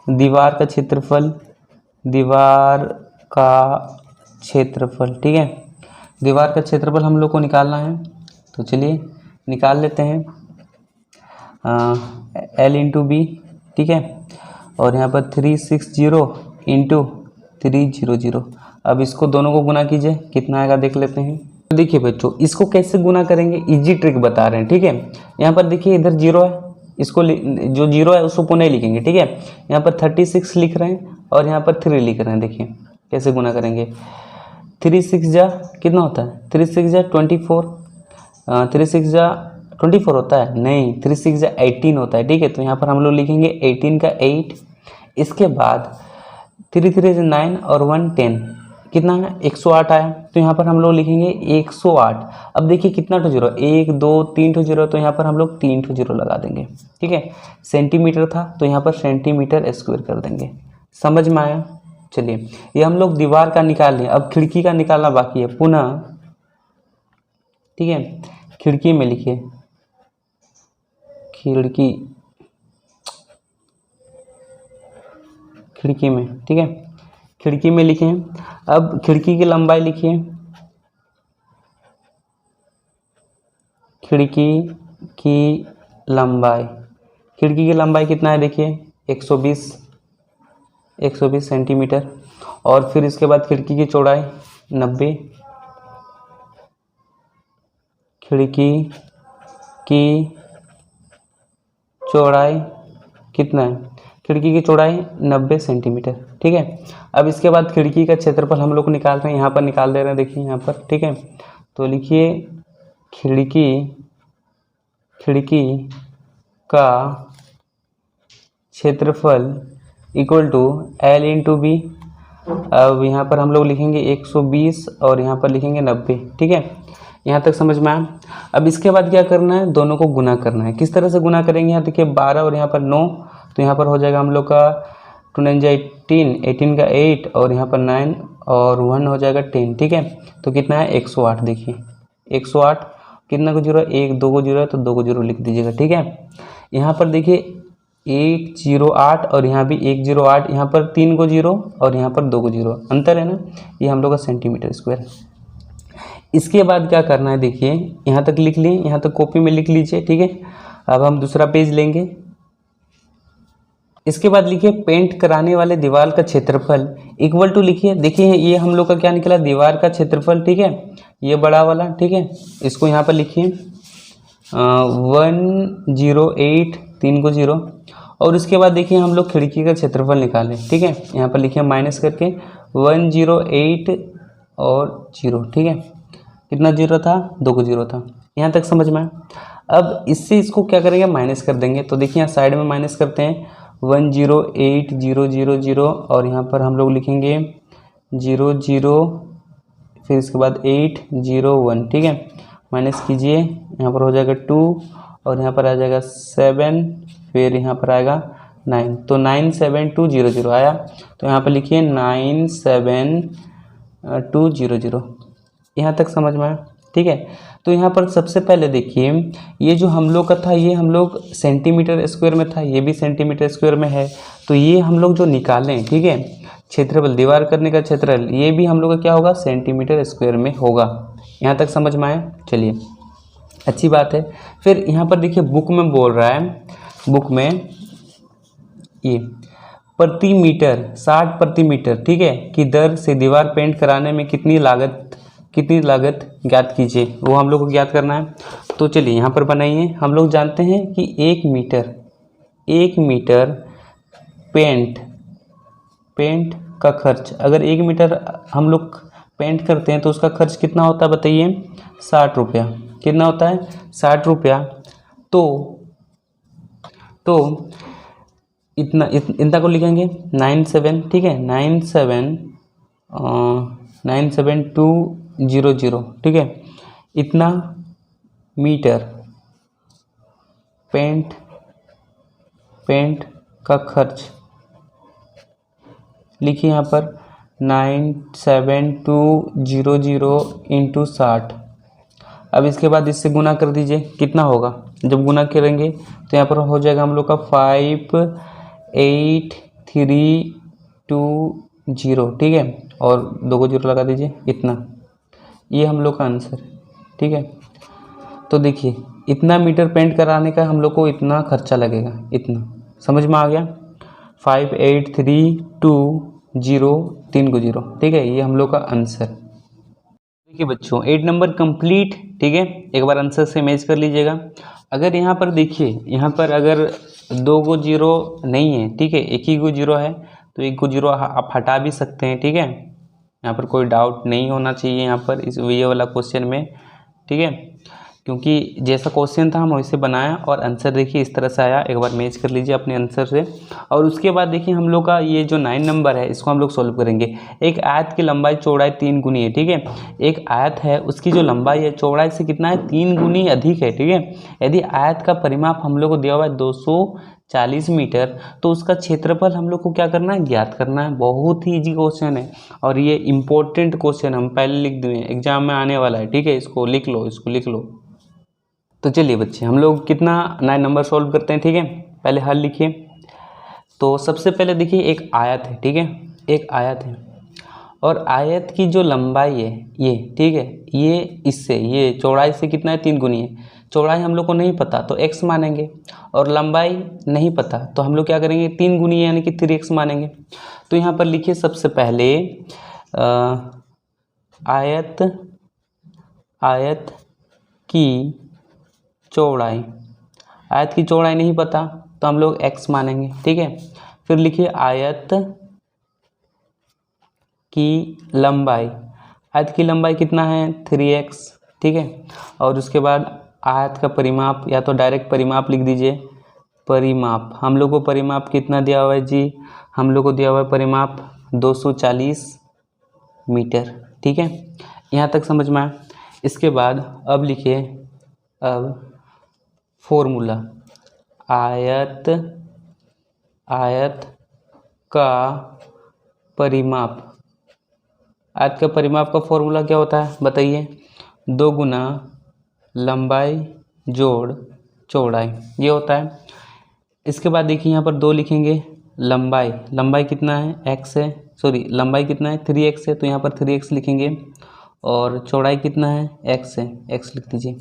दीवार का क्षेत्रफल, ठीक है। दीवार का क्षेत्रफल हम लोग को निकालना है, तो चलिए निकाल लेते हैं। L इंटू बी, ठीक है। और यहाँ पर 360 इंटू 300। अब इसको दोनों को गुना कीजिए, कितना आएगा देख लेते हैं। तो देखिए बच्चों इसको कैसे गुना करेंगे, इजी ट्रिक बता रहे हैं, ठीक है। यहाँ पर देखिए इधर 0 है, इसको जो 0 है उसको पुनः लिखेंगे, ठीक है। यहाँ पर 36 लिख रहे हैं और यहाँ पर 3 लिख रहे हैं, देखिए कैसे गुना करेंगे। 3 6 जा कितना होता है, 3 6 जा 24, 3 6 जा 24 होता है, नहीं 3 6 जा 18 होता है, ठीक है। तो यहाँ पर हम लोग लिखेंगे 18 का 8, इसके बाद 3 3 से 9 और 1 10, कितना है 108 आया, तो यहाँ पर हम लोग लिखेंगे 108। अब देखिए कितना ठो जीरो, 1 2 3 ठो जीरो, तो यहाँ पर हम लोग 3 ठो जीरो लगा देंगे, ठीक है। सेंटीमीटर था तो यहाँ पर सेंटीमीटर स्क्वायर कर देंगे, समझ में आया। चलिए ये हम लोग दीवार का निकाल लें, अब खिड़की का निकालना बाकी है पुनः, ठीक है। खिड़की में लिखिए खिड़की में, ठीक है। खिड़की में लिखें। अब खिड़की की लंबाई लिखिए, खिड़की की लंबाई कितना है देखिए 120 सेंटीमीटर। और फिर इसके बाद खिड़की की चौड़ाई 90, खिड़की की चौड़ाई कितना है, खिड़की की चौड़ाई 90 सेंटीमीटर, ठीक है। अब इसके बाद खिड़की का क्षेत्रफल हम लोग निकाल रहे हैं, यहाँ पर निकाल दे रहे हैं, देखिए यहाँ पर, ठीक है। तो लिखिए खिड़की का क्षेत्रफल equal to L into B. अब यहाँ पर हम लोग लिखेंगे 120 और यहाँ पर लिखेंगे 90, ठीक है। यहाँ तक समझ में आया। अब इसके बाद क्या करना है, दोनों को गुना करना है। किस तरह से गुना करेंगे, यहाँ देखिए 12 और यहाँ पर 9, तो यहाँ पर हो जाएगा हम लोग का 2 9 18, 18 का 8 और यहाँ पर 9 और 1 हो जाएगा 10, ठीक है। तो कितना है 108, देखिए 108, कितना को जीरो, 1 2 को जीरो है तो 2 को जीरो लिख दीजिएगा, ठीक है। यहाँ पर देखिए 108 और यहाँ भी 108, यहाँ पर 3 को जीरो और यहाँ पर 2 को जीरो, अंतर है ना, ये हम लोग का सेंटीमीटर स्क्वायर है। इसके बाद क्या करना है, देखिए यहाँ तक लिख लिए, यहाँ तक कॉपी में लिख लीजिए, ठीक है। अब हम दूसरा पेज लेंगे। इसके बाद लिखिए पेंट कराने वाले दीवार का क्षेत्रफल इक्वल टू, लिखिए देखिए ये हम लोग का क्या निकला, दीवार का क्षेत्रफल, ठीक है, ये बड़ा वाला, ठीक है। इसको यहाँ पर लिखिए 108, 3 को 0। और इसके बाद देखिए हम लोग खिड़की का क्षेत्रफल निकालें, ठीक है। यहाँ पर लिखिए माइनस करके 108 और 0, ठीक है। कितना जीरो था, 2 को 0 था, यहाँ तक समझ में। अब इससे इसको क्या करेंगे, माइनस कर देंगे। तो देखिए यहाँ साइड में माइनस करते हैं 108 0 0 0 और यहाँ पर हम लोग लिखेंगे 0 0, फिर इसके बाद 8 0 1, ठीक है। माइनस कीजिए, यहाँ पर हो जाएगा 2 और यहाँ पर आ जाएगा 7, फिर यहाँ पर आएगा 9, तो 97200 आया। तो यहाँ पर लिखिए 97200, यहाँ तक समझ में आया, ठीक है। तो यहाँ पर सबसे पहले देखिए ये जो हम लोग का था, ये हम लोग सेंटीमीटर स्क्वायर में था, ये भी सेंटीमीटर स्क्वायर में है। तो ये हम लोग जो निकालें, ठीक है, क्षेत्रफल दीवार करने का क्षेत्रफल, ये भी हम लोग का क्या होगा, सेंटीमीटर स्क्वायर में होगा। यहाँ तक समझ में आया, चलिए अच्छी बात है। फिर यहाँ पर देखिए बुक में बोल रहा है, बुक में ये प्रति मीटर 60 प्रति मीटर, ठीक है, की दर से दीवार पेंट कराने में कितनी लागत ज्ञात कीजिए, वो हम लोग को ज्ञात करना है। तो चलिए यहाँ पर बनाइए। हम लोग जानते हैं कि 1 मीटर पेंट का खर्च, अगर 1 मीटर हम लोग पेंट करते हैं तो उसका खर्च कितना होता है बताइए? 60 रुपया। कितना होता है? 60 रुपया। तो इतना को लिखेंगे 97, ठीक है, 97200, ठीक है। इतना मीटर पेंट का खर्च लिखिए यहाँ पर 97200 इंटू 60। अब इसके बाद इससे गुना कर दीजिए, कितना होगा? जब गुना करेंगे तो यहाँ पर हो जाएगा हम लोग का 58320, ठीक है, और 2 को 0 लगा दीजिए, इतना। ये हम लोग का आंसर है, ठीक है। तो देखिए इतना मीटर पेंट कराने का हम लोग को इतना खर्चा लगेगा, इतना। समझ में आ गया? 58320 3 को 0, ठीक है, ये हम लोग का आंसर। देखिए बच्चों 8 नंबर कंप्लीट, ठीक है। एक बार आंसर से मैच कर लीजिएगा। अगर यहाँ पर देखिए, यहाँ पर अगर 2 को 0 नहीं है, ठीक है, एक ही को 0 है, तो 1 को 0 आप हटा भी सकते हैं, ठीक है। यहाँ पर कोई डाउट नहीं होना चाहिए यहाँ पर इस ये वाला क्वेश्चन में, ठीक है, क्योंकि जैसा क्वेश्चन था हम वैसे बनाया और आंसर देखिए इस तरह से आया। एक बार मैच कर लीजिए अपने आंसर से। और उसके बाद देखिए हम लोग का ये जो 9 नंबर है इसको हम लोग सॉल्व करेंगे। एक आयत की लंबाई चौड़ाई 3 गुनी है, ठीक है। एक आयत है, उसकी जो लंबाई है चौड़ाई से कितना है? 3 गुनी अधिक है, ठीक है। यदि आयत का परिमाप हम लोग को दिया हुआ है 240 मीटर, तो उसका क्षेत्रफल हम लोग को क्या करना है? ज्ञात करना है। बहुत ही इजी क्वेश्चन है और ये इंपॉर्टेंट क्वेश्चन हम पहले लिख दिए, एग्जाम में आने वाला है, ठीक है। इसको लिख लो, इसको लिख लो। तो चलिए बच्चे हम लोग कितना 9 नंबर सॉल्व करते हैं, ठीक है। पहले हल लिखिए। तो सबसे पहले देखिए एक आयत है, ठीक है, एक आयत है और आयत की जो लंबाई है ये, ठीक है, ये इससे ये चौड़ाई से कितना है? 3 गुनी है। चौड़ाई हम लोग को नहीं पता तो x मानेंगे और लंबाई नहीं पता तो हम लोग क्या करेंगे? 3 गुनी यानी कि 3x मानेंगे। तो यहाँ पर लिखिए सबसे पहले आयत की चौड़ाई, आयत की चौड़ाई नहीं पता तो हम लोग x मानेंगे, ठीक है। फिर लिखिए आयत की लंबाई, आयत की लंबाई कितना है? 3x, ठीक है। और उसके बाद आयत का परिमाप, या तो डायरेक्ट परिमाप लिख दीजिए। परिमाप हम लोग को परिमाप कितना दिया हुआ है जी? हम लोग को दिया हुआ है परिमाप 240 मीटर, ठीक है। यहाँ तक समझ में आया? इसके बाद अब लिखिए, अब फॉर्मूला आयत का परिमाप, आयत का परिमाप का फॉर्मूला क्या होता है बताइए? 2 गुना लंबाई जोड़ चौड़ाई, ये होता है। इसके बाद देखिए यहाँ पर 2 लिखेंगे। लंबाई कितना है? x है, सॉरी लंबाई कितना है? 3x है, तो यहाँ पर 3x लिखेंगे। और चौड़ाई कितना है? x है, x लिख दीजिए।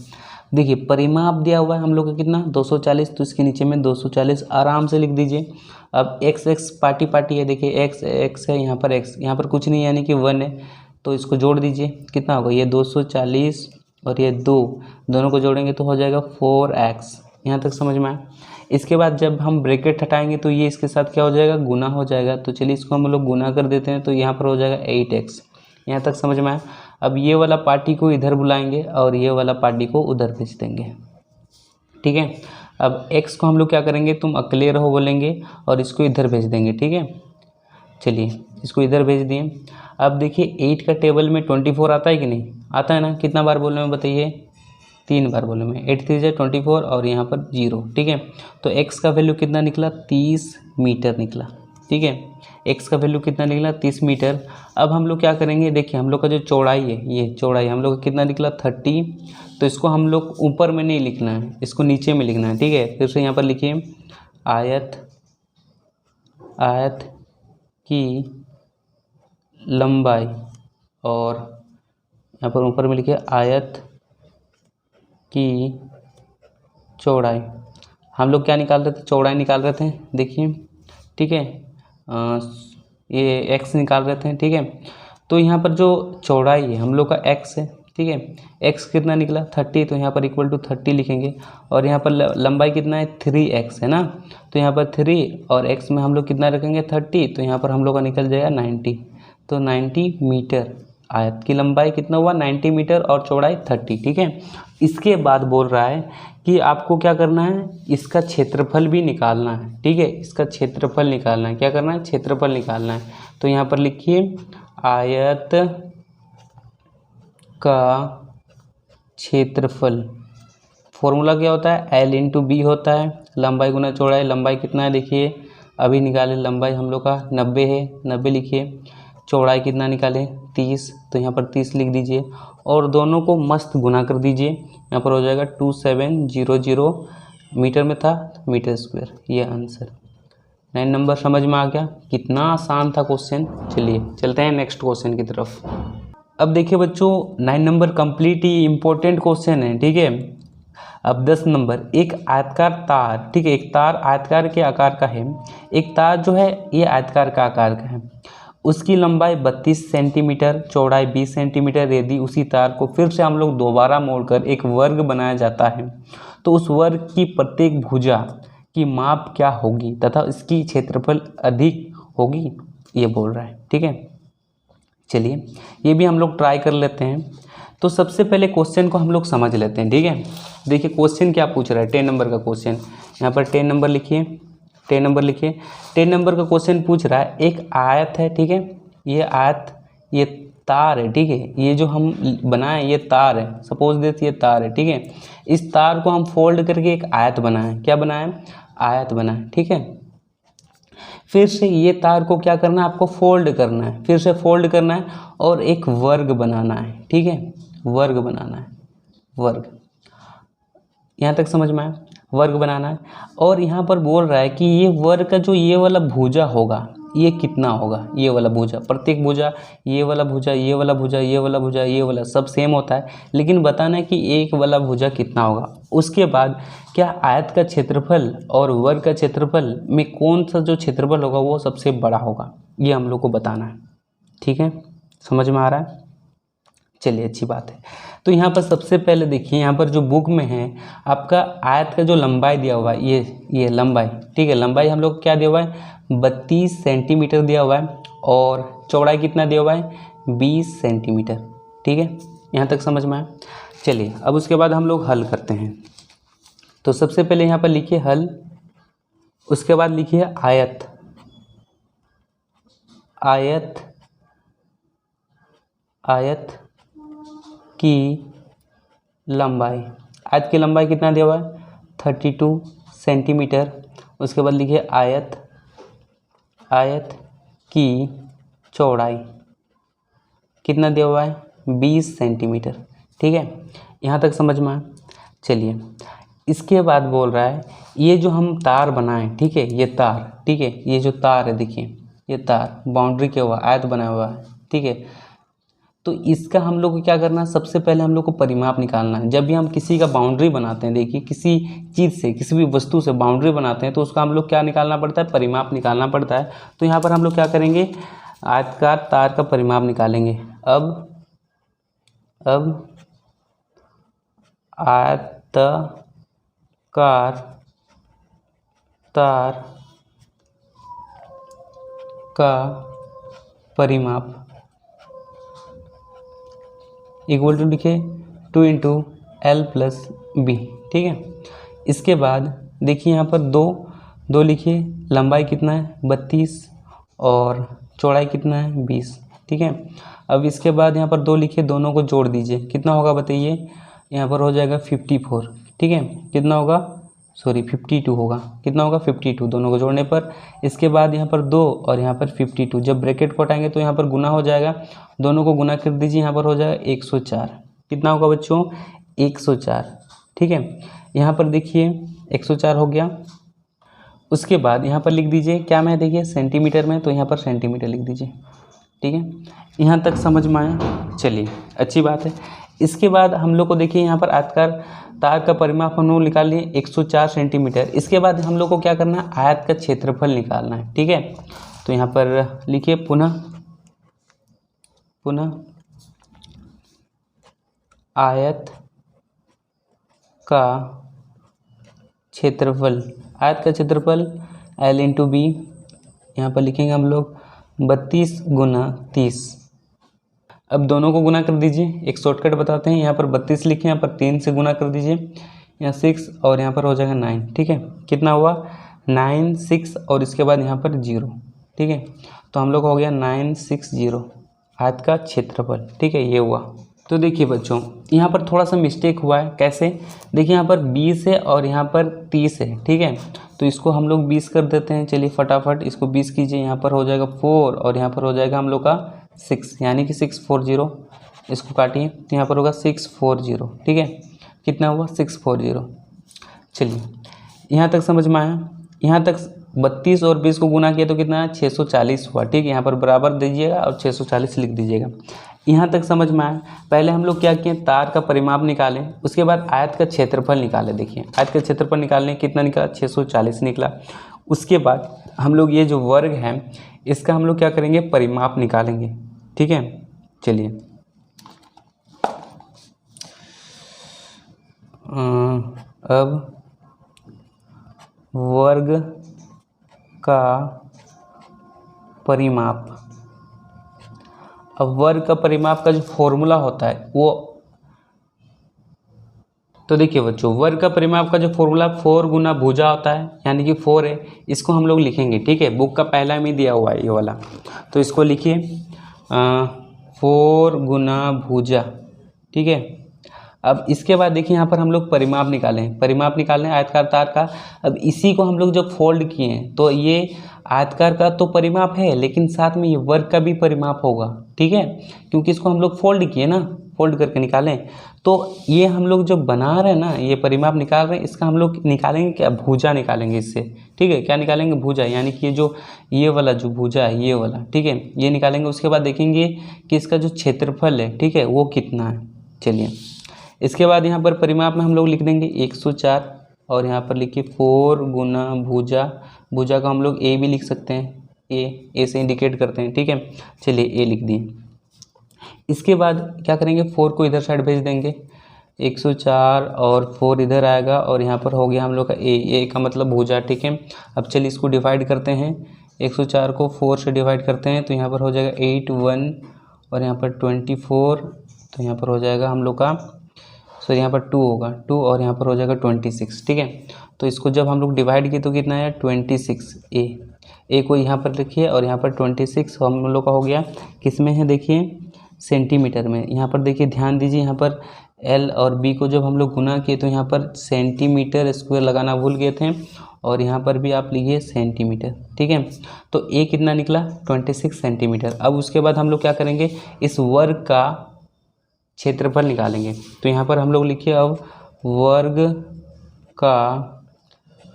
देखिए परिमाप दिया हुआ है हम लोग का कितना? 240, तो इसके नीचे में 240 आराम से लिख दीजिए। अब x पार्टी है, देखिए x है, यहाँ पर x, यहाँ पर कुछ नहीं यानी कि 1 है, तो इसको जोड़ दीजिए। कितना होगा? ये 240 और ये 2 दोनों को जोड़ेंगे तो हो जाएगा 4x। यहाँ तक समझ में आया? इसके बाद जब हम ब्रैकेट हटाएंगे तो ये इसके साथ क्या हो जाएगा? गुना हो जाएगा। तो चलिए इसको हम लोग गुना कर देते हैं, तो यहाँ पर हो जाएगा 8x। यहाँ तक समझ में आया? अब ये वाला पार्टी को इधर बुलाएंगे और ये वाला पार्टी को उधर भेज देंगे, ठीक है। अब x को हम लोग क्या करेंगे? तुम अकेले रहो बोलेंगे और इसको इधर भेज देंगे, ठीक है। चलिए इसको इधर भेज दिए। अब देखिए 8 का टेबल में 24 आता है कि नहीं? आता है ना? कितना बार बोले मैं बताइए? 3 बार बोले मैं। 8 3 24 और यहाँ पर 0, ठीक है। तो x का वैल्यू कितना निकला? 30 मीटर निकला, ठीक है। x का वैल्यू कितना निकला? 30 मीटर। अब हम लोग क्या करेंगे? देखिए हम लोग का जो चौड़ाई है, ये चौड़ाई हम लोग का कितना निकला? 30। तो इसको हम लोग ऊपर में नहीं लिखना है, इसको नीचे में लिखना है, ठीक है। फिर से यहाँ पर लिखिए आयत की लंबाई, और यहाँ पर ऊपर में लिखिए आयत की चौड़ाई। हम लोग क्या निकाल रहे थे? चौड़ाई निकाल रहे थे, देखिए, ठीक है। ये x निकाल रहे थे, ठीक है। तो यहाँ पर जो चौड़ाई है हम लोग का x है, ठीक है, x कितना निकला 30, तो यहाँ पर इक्वल टू 30 लिखेंगे। और यहाँ पर लंबाई कितना है 3x है ना, तो यहाँ पर 3 और x में हम लोग कितना रखेंगे 30, तो यहाँ पर हम लोग का निकल जाएगा 90। तो 90 मीटर, आयत की लंबाई कितना हुआ 90 मीटर और चौड़ाई 30, ठीक है। इसके बाद बोल रहा है कि आपको क्या करना है, इसका क्षेत्रफल भी निकालना है, ठीक है, इसका क्षेत्रफल निकालना है। क्या करना है, क्षेत्रफल निकालना है। तो यहाँ पर लिखिए आयत का क्षेत्रफल, फॉर्मूला क्या होता है L इंटू बी होता है, लंबाई गुना चौड़ाई। लंबाई कितना है देखिए अभी निकाले, लंबाई हम लोग का 90 है, 90 लिखिए। चौड़ाई कितना निकाले 30, तो यहाँ पर 30 लिख दीजिए और दोनों को मस्त गुना कर दीजिए। यहाँ पर हो जाएगा 2700, मीटर में था मीटर स्क्वायर, ये आंसर। 9 नंबर समझ में आ गया, कितना आसान था क्वेश्चन। चलिए चलते हैं नेक्स्ट क्वेश्चन की तरफ। अब देखिए बच्चों 9 नंबर कंप्लीट ही इम्पोर्टेंट क्वेश्चन है, ठीक है। अब 10 नंबर, एक आयतकार तार, ठीक है, एक तार आयतकार के आकार का है। एक तार जो है ये आयतकार का आकार का है, उसकी लंबाई 32 सेंटीमीटर, चौड़ाई 20 सेंटीमीटर। यदि उसी तार को फिर से हम लोग दोबारा मोड़कर एक वर्ग बनाया जाता है तो उस वर्ग की प्रत्येक भुजा की माप क्या होगी तथा इसकी क्षेत्रफल अधिक होगी, ये बोल रहा है, ठीक है। चलिए ये भी हम लोग ट्राई कर लेते हैं। तो सबसे पहले क्वेश्चन को हम लोग समझ लेते हैं, ठीक है। देखिए क्वेश्चन क्या पूछ रहा है, 10 नंबर का क्वेश्चन। यहाँ पर 10 नंबर लिखिए, 10 नंबर लिखिए। 10 नंबर का क्वेश्चन पूछ रहा है, एक आयत है, ठीक है, ये आयत, ये तार है, ठीक है, ये जो हम बनाए ये तार है, सपोज दैट ये तार है, ठीक है। इस तार को हम फोल्ड करके एक आयत बनाए, क्या बनाए, आयत बनाए, ठीक है। फिर से ये तार को क्या करना है, आपको फोल्ड करना है, फिर से फोल्ड करना है और एक वर्ग बनाना है, ठीक है, वर्ग बनाना है, वर्ग। यहाँ तक समझ में आया, वर्ग बनाना है। और यहाँ पर बोल रहा है कि ये वर्ग का जो ये वाला भुजा होगा ये कितना होगा, ये वाला भुजा, प्रत्येक भुजा, ये वाला भुजा, ये वाला भुजा, ये वाला भुजा, ये वाला सब सेम होता है, लेकिन बताना है कि एक वाला भुजा कितना होगा। उसके बाद क्या आयत का क्षेत्रफल और वर्ग का क्षेत्रफल में कौन सा जो क्षेत्रफल होगा वो सबसे बड़ा होगा, ये हम लोग को बताना है, ठीक है। समझ में आ रहा है, चलिए अच्छी बात है। तो यहाँ पर सबसे पहले देखिए, यहाँ पर जो बुक में है आपका आयत का जो लंबाई दिया हुआ है, ये लंबाई, ठीक है, लंबाई हम लोग क्या दिया हुआ है 32 सेंटीमीटर दिया हुआ है और चौड़ाई कितना दिया हुआ है 20 सेंटीमीटर, ठीक है। यहाँ तक समझ में आया। चलिए अब उसके बाद हम लोग हल करते हैं। तो सबसे पहले यहाँ पर लिखिए हल, उसके बाद लिखिए आयत, आयत, आयत की लंबाई, आयत की लंबाई कितना दिया हुआ है 32 सेंटीमीटर। उसके बाद लिखिए आयत, आयत की चौड़ाई कितना दिया हुआ है 20 सेंटीमीटर, ठीक है। यहाँ तक समझ में आया। चलिए इसके बाद बोल रहा है ये जो हम तार बनाएं, ठीक है, ये तार, ठीक है, ये जो तार है देखिए ये तार बाउंड्री के हुआ आयत बना हुआ है, ठीक है। तो इसका हम लोग को क्या करना है, सबसे पहले हम लोग को परिमाप निकालना है। जब भी हम किसी का बाउंड्री बनाते हैं, देखिए किसी चीज़ से, किसी भी वस्तु से बाउंड्री बनाते हैं तो उसका हम लोग क्या निकालना पड़ता है, परिमाप निकालना पड़ता है। तो यहाँ पर हम लोग क्या करेंगे, आयताकार तार का परिमाप निकालेंगे। अब आयताकार तार का परिमाप इक्वल टू लिखे 2 इंटू एल प्लस बी, ठीक है। इसके बाद देखिए यहाँ पर दो लिखिए, लंबाई कितना है 32 और चौड़ाई कितना है 20, ठीक है। अब इसके बाद यहाँ पर 2 लिखिए, दोनों को जोड़ दीजिए, कितना होगा बताइए, यहाँ पर हो जाएगा 54, ठीक है, कितना होगा, सॉरी 52 होगा, कितना होगा 52 दोनों को जोड़ने पर। इसके बाद यहाँ पर 2 और यहाँ पर 52, जब ब्रैकेट को हटाएंगे तो यहाँ पर गुना हो जाएगा, दोनों को गुना कर दीजिए, यहाँ पर हो जाएगा 104, कितना होगा बच्चों 104, ठीक है। यहाँ पर देखिए 104 हो गया। उसके बाद यहाँ पर लिख दीजिए क्या में देखिए सेंटीमीटर में, तो यहाँ पर सेंटीमीटर लिख दीजिए, ठीक है। यहाँ तक समझ में आया, चलिए अच्छी बात है। इसके बाद हम लोग को देखिए यहाँ पर आयताकार तार का परिमाप हम लोग निकाल लिए 104 सेंटीमीटर। इसके बाद हम लोग को क्या करना है, आयत का क्षेत्रफल निकालना है, ठीक है। तो यहाँ पर लिखिए पुनः पुनः आयत का क्षेत्रफल, आयत का क्षेत्रफल L इंटू बी, यहाँ पर लिखेंगे हम लोग 32 गुना 30। अब दोनों को गुना कर दीजिए, एक शॉर्टकट बताते हैं। यहाँ पर 32 लिखे, यहाँ पर 3 से गुना कर दीजिए, यहाँ 6 और यहाँ पर हो जाएगा 9। ठीक है, कितना हुआ 9 6 और इसके बाद यहाँ पर 0। ठीक है, तो हम लोग हो गया 960 आयत का क्षेत्रफल। ठीक है, ये हुआ। तो देखिए बच्चों, यहाँ पर थोड़ा सा मिस्टेक हुआ है। कैसे? देखिए यहाँ पर 20 है और यहाँ पर 30 है। ठीक है, तो इसको हम लोग 20 कर देते हैं। चलिए फटाफट इसको 20 कीजिए। यहाँ पर हो जाएगा 4 और यहाँ पर हो जाएगा हम लोग का 6, यानी कि 640। इसको काटिए तो यहाँ पर होगा 640। ठीक है, कितना हुआ 640। चलिए यहाँ तक समझ में आया। यहाँ तक 32 और 20 को गुना किया तो कितना है 640 हुआ। ठीक है, यहाँ पर बराबर दीजिएगा और 640 लिख दीजिएगा। यहाँ तक समझ में आया। पहले हम लोग क्या किए, तार का परिमाप निकालें, उसके बाद आयत का क्षेत्रफल निकाले। देखिए आयत का क्षेत्रफल निकालने कितना निकला 640 निकला। उसके बाद हम लोग ये जो वर्ग है इसका हम लोग क्या करेंगे, परिमाप निकालेंगे। ठीक है, चलिए अब वर्ग का परिमाप, अब वर्ग का परिमाप का जो फॉर्मूला होता है वो, तो देखिए बच्चों वर्ग का परिमाप का जो फॉर्मूला 4 गुना भुजा होता है, यानी कि 4 है। इसको हम लोग लिखेंगे। ठीक है, बुक का पहला में दिया हुआ है ये वाला, तो इसको लिखिए 4 गुना भुजा। ठीक है, अब इसके बाद देखिए यहाँ पर हम लोग परिमाप निकालें, परिमाप निकालें आयतकार तार का। अब इसी को हम लोग जब फोल्ड किए हैं तो ये आयतकार का तो परिमाप है, लेकिन साथ में ये वर्ग का भी परिमाप होगा। ठीक है, क्योंकि इसको हम लोग फोल्ड किए ना, फोल्ड करके निकालें, तो ये हम लोग जो बना रहे हैं ना, ये परिमाप निकाल रहे हैं, इसका हम लोग निकालेंगे क्या, भुजा निकालेंगे इससे। ठीक है, क्या निकालेंगे, भुजा, यानी कि ये वाला जो भुजा है ये वाला। ठीक है, ये निकालेंगे। उसके बाद देखेंगे कि इसका जो क्षेत्रफल है, ठीक है, वो कितना है। चलिए इसके बाद यहाँ पर परिमाप में हम लोग लिख देंगे 104 और यहाँ पर लिखिए 4 गुना भुजा। भुजा का हम लोग ए भी लिख सकते हैं, ए से इंडिकेट करते हैं। ठीक है, चलिए ए लिख दिए। इसके बाद क्या करेंगे, 4 को इधर साइड भेज देंगे, 104 और 4 इधर आएगा और यहाँ पर हो गया हम लोग का ए का मतलब भुजा। ठीक है, अब चलिए इसको डिवाइड करते हैं, 104 को 4 से डिवाइड करते हैं तो यहाँ पर हो जाएगा 8 1 और यहाँ पर 24, तो यहाँ पर हो जाएगा हम लोग का, सॉरी यहाँ पर 2 होगा 2 और यहाँ पर हो जाएगा 26। ठीक है, तो इसको जब हम लोग डिवाइड किए तो कितना है 26। ए को यहाँ पर लिखिए और यहाँ पर 26 हम लोग का हो गया। किस में है देखिए, सेंटीमीटर में। यहाँ पर देखिए ध्यान दीजिए, यहाँ पर एल और बी को जब हम लोग गुना किए तो यहाँ पर सेंटीमीटर स्क्वायर लगाना भूल गए थे और यहाँ पर भी आप लिखिए सेंटीमीटर। ठीक है, तो ए कितना निकला 26 सेंटीमीटर। अब उसके बाद हम लोग क्या करेंगे, इस वर्ग का क्षेत्रफल निकालेंगे। तो यहाँ पर हम लोग लिखिए अब वर्ग का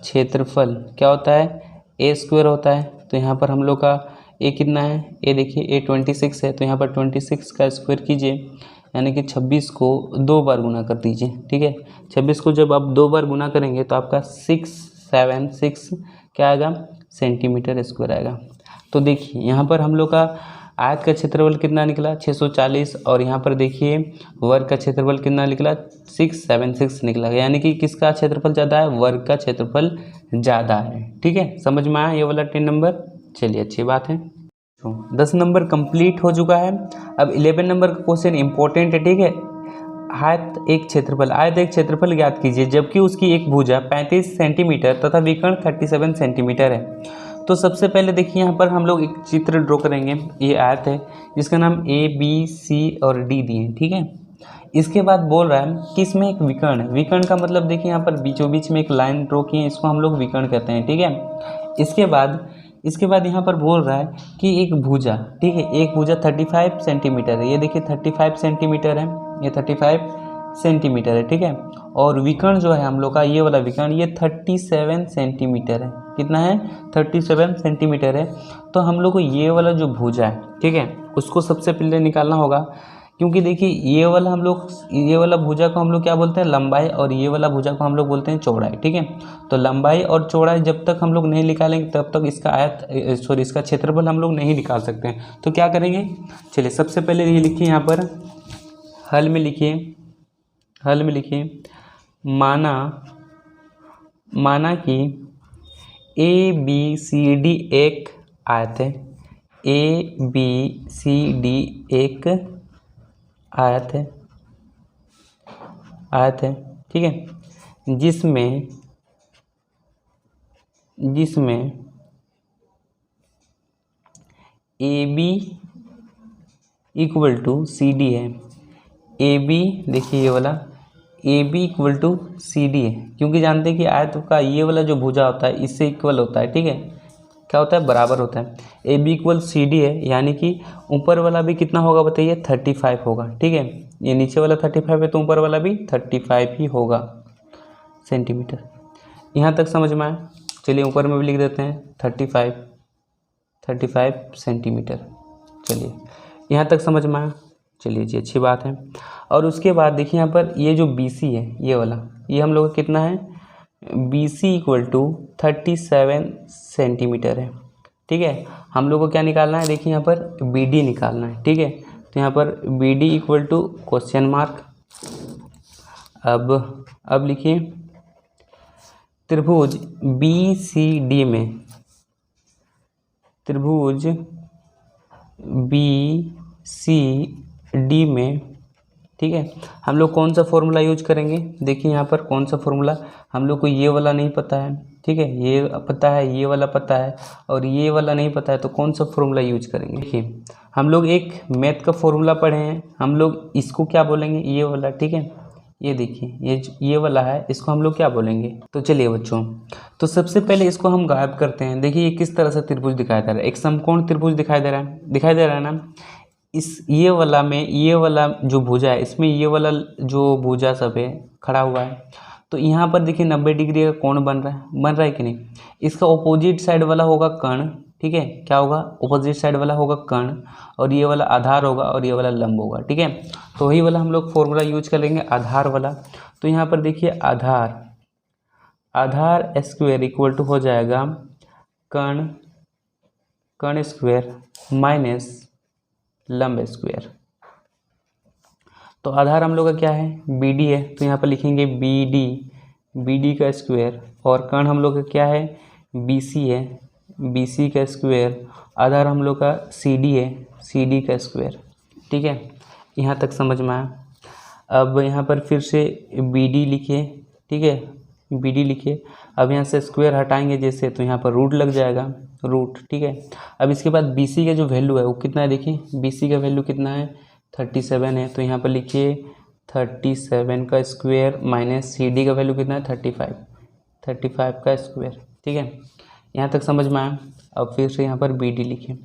क्षेत्रफल क्या होता है, ए स्क्वायर होता है। तो यहाँ पर हम लोग का ए कितना है, ए देखिए ए 26 है, तो यहाँ पर 26 का स्क्वायर कीजिए, यानी कि 26 को 2 बार गुना कर दीजिए। ठीक है, 26 को जब आप 2 बार गुना करेंगे तो आपका 676 क्या आएगा, सेंटीमीटर स्क्वायर आएगा। तो देखिए यहाँ पर हम लोग का आयत का क्षेत्रफल कितना निकला 640 और यहाँ पर देखिए वर्ग का क्षेत्रफल कितना निकला 676 निकला, यानी कि किसका क्षेत्रफल ज़्यादा है, वर्ग का क्षेत्रफल ज़्यादा है। ठीक है, समझ में आया ये वाला 10 नंबर। चलिए अच्छी बात है, 10 नंबर कंप्लीट हो चुका है। अब 11 नंबर का क्वेश्चन इंपॉर्टेंट है। ठीक है, आयत एक क्षेत्रफल ज्ञात कीजिए जबकि उसकी एक भुजा 35 सेंटीमीटर तथा विकर्ण 37 सेंटीमीटर है। तो सबसे पहले देखिए यहाँ पर हम लोग एक चित्र ड्रॉ करेंगे। ये आयत है जिसका नाम ए बी सी और डी दिए। ठीक है, इसके बाद बोल रहा है कि इसमें एक विकर्ण है। विकर्ण का मतलब देखिए यहाँ पर बीचों बीच में एक लाइन ड्रॉ की है, इसको हम लोग विकर्ण कहते हैं। ठीक है, इसके बाद यहाँ पर बोल रहा है कि एक भुजा, ठीक है, एक भुजा 35 सेंटीमीटर है। ये देखिए 35 सेंटीमीटर है, ये 35 सेंटीमीटर है। ठीक है, और विकर्ण जो है हम लोग का ये वाला विकर्ण ये 37 सेंटीमीटर है। कितना है 37 सेंटीमीटर है। तो हम लोग को ये वाला जो भुजा है, ठीक है, उसको सबसे पहले निकालना होगा क्योंकि देखिए ये वाला हम लोग, ये वाला भुजा को हम लोग क्या बोलते हैं, लंबाई, और ये वाला भुजा को हम लोग बोलते हैं चौड़ाई। ठीक है, तो लंबाई और चौड़ाई जब तक हम लोग नहीं निकालेंगे तब तक इसका इसका क्षेत्रफल हम लोग नहीं निकाल सकते हैं। तो क्या करेंगे, चलिए सबसे पहले ये लिखिए यहाँ पर हल में लिखिए, हल में लिखिए माना कि ए बी सी डी एक आयत है, ए बी सी डी एक आयत है, ठीक है, जिसमें A B equal to C D है। ए बी देखिए ये वाला A B equal to C D है, क्योंकि जानते हैं कि आयत का ये वाला जो भुजा होता है इससे इक्वल होता है। ठीक है, क्या होता है, बराबर होता है। A B equal C D है, यानी कि ऊपर वाला भी कितना होगा बताइए, 35 होगा। ठीक है, ये नीचे वाला 35 है तो ऊपर वाला भी 35 ही होगा सेंटीमीटर। यहाँ तक समझ में आया। चलिए ऊपर में भी लिख देते हैं 35 सेंटीमीटर। चलिए यहाँ तक समझ में आया। चलिए जी, अच्छी बात है। और उसके बाद देखिए यहाँ पर ये जो बी सी है, ये वाला, ये हम लोग का कितना है, B C equal to 37 centimetre है। ठीक है, हम लोग को क्या निकालना है, देखिए यहाँ पर बी डी निकालना है। ठीक है, तो यहाँ पर B D equal to question mark. अब लिखिए त्रिभुज बी सी डी में, त्रिभुज बी सी डी में, ठीक है, हम लोग कौन सा फॉर्मूला यूज करेंगे, देखिए यहाँ पर कौन सा फॉर्मूला, हम लोग को ये वाला नहीं पता है। ठीक है, ये पता है, ये वाला पता है, और ये वाला नहीं पता है, तो कौन सा फॉर्मूला यूज करेंगे। देखिए हम लोग एक मैथ का फॉर्मूला पढ़े हैं, हम लोग इसको क्या बोलेंगे, ये वाला। ठीक है, ये देखिए ये वाला है, इसको हम लोग क्या बोलेंगे। तो चलिए बच्चों, तो सबसे पहले इसको हम गायब करते हैं। देखिए ये किस तरह से त्रिभुज दिखाई दे रहा है, एक समकोण त्रिभुज दिखाई दे रहा है ना। इस ये वाला में ये वाला जो भुजा है, इसमें ये वाला जो भुजा सब है खड़ा हुआ है, तो यहाँ पर देखिए 90 डिग्री का कोण बन रहा है कि नहीं। इसका ऑपोजिट साइड वाला होगा कर्ण। ठीक है, क्या होगा, ऑपोजिट साइड वाला होगा कर्ण, और ये वाला आधार होगा, और ये वाला लंब होगा। ठीक है, तो वही वाला हम लोग फॉर्मूला यूज करेंगे, आधार वाला। तो यहाँ पर देखिए आधार स्क्वायर इक्वल टू हो जाएगा कर्ण स्क्वायर माइनस लंब स्क्वायर। तो आधार हम लोग का क्या है, बी डी है, तो यहाँ पर लिखेंगे बी डी का स्क्वायर, और कर्ण हम लोग का क्या है, बी सी है, बी सी का स्क्वायर, आधार हम लोग का सी डी है, सी डी का स्क्वायर। ठीक है, यहाँ तक समझ में आया। अब यहाँ पर फिर से बी डी लिखिए। ठीक है, बी डी लिखिए। अब यहाँ से स्क्वायर हटाएंगे जैसे, तो यहाँ पर रूट लग जाएगा, रूट। ठीक है, अब इसके बाद बी सी का जो वैल्यू है वो कितना है, देखिए बी सी का वैल्यू कितना है, 37 है, तो यहाँ पर लिखिए 37 का स्क्वायर माइनस सी डी का वैल्यू कितना है, 35 का स्क्वायर। ठीक है, यहाँ तक समझ में आया। अब फिर से यहाँ पर बी डी लिखिए,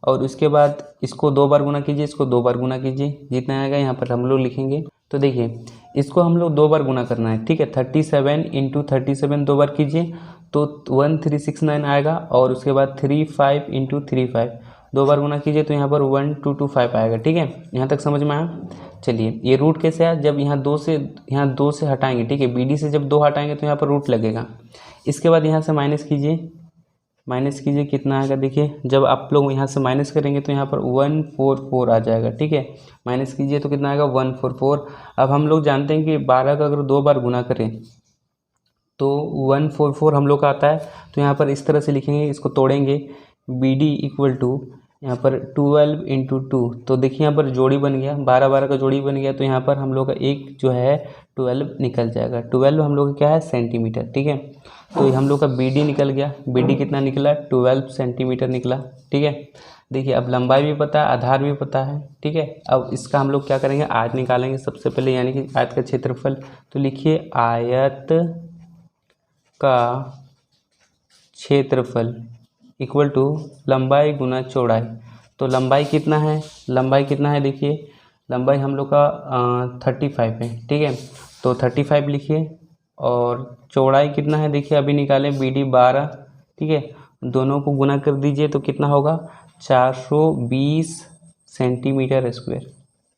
और उसके बाद इसको 2 बार गुना कीजिए, इसको 2 बार गुना कीजिए, जितना आएगा यहाँ पर हम लोग लिखेंगे। तो देखिए इसको हम लोग 2 बार गुना करना है। ठीक है, 37 इंटू 37 2 बार कीजिए तो 1369 आएगा, और उसके बाद 35 इंटू 35 2 बार गुना कीजिए तो यहाँ पर 1225 आएगा। ठीक है, यहाँ तक समझ में आया। चलिए ये रूट कैसे आया, जब यहाँ 2 से हटाएंगे। ठीक है, बी डी से जब 2 हटाएंगे तो यहाँ पर रूट लगेगा। इसके बाद यहाँ से माइनस कीजिए, कितना आएगा, देखिए जब आप लोग यहाँ से माइनस करेंगे तो यहाँ पर 144 आ जाएगा। ठीक है, माइनस कीजिए तो कितना आएगा, 144। अब हम लोग जानते हैं कि 12 का अगर 2 बार गुना करें तो 144 हम लोग का आता है। तो यहाँ पर इस तरह से लिखेंगे, इसको तोड़ेंगे, बी डी इक्वल टू यहाँ पर 12 इंटू 2, तो देखिए यहाँ पर जोड़ी बन गया, 12 का जोड़ी बन गया, तो यहाँ पर हम लोग का एक जो है 12 निकल जाएगा। 12 हम लोग का क्या है, सेंटीमीटर। ठीक है, तो हम लोग का बी डी निकल गया, बी डी कितना निकला, 12 सेंटीमीटर निकला। ठीक है, देखिए अब लंबाई भी पता है, आधार भी पता है। ठीक है, अब इसका हम लोग क्या करेंगे, आयत निकालेंगे सबसे पहले, यानी कि आयत का क्षेत्रफल। तो लिखिए आयत का क्षेत्रफल इक्वल टू लंबाई गुना चौड़ाई। तो लंबाई कितना है, देखिए लंबाई हम लोग का 35 है। ठीक है, तो 35 लिखिए, और चौड़ाई कितना है, देखिए अभी निकालें, बी डी 12। ठीक है, दोनों को गुना कर दीजिए तो कितना होगा, 420 सेंटीमीटर स्क्वायर।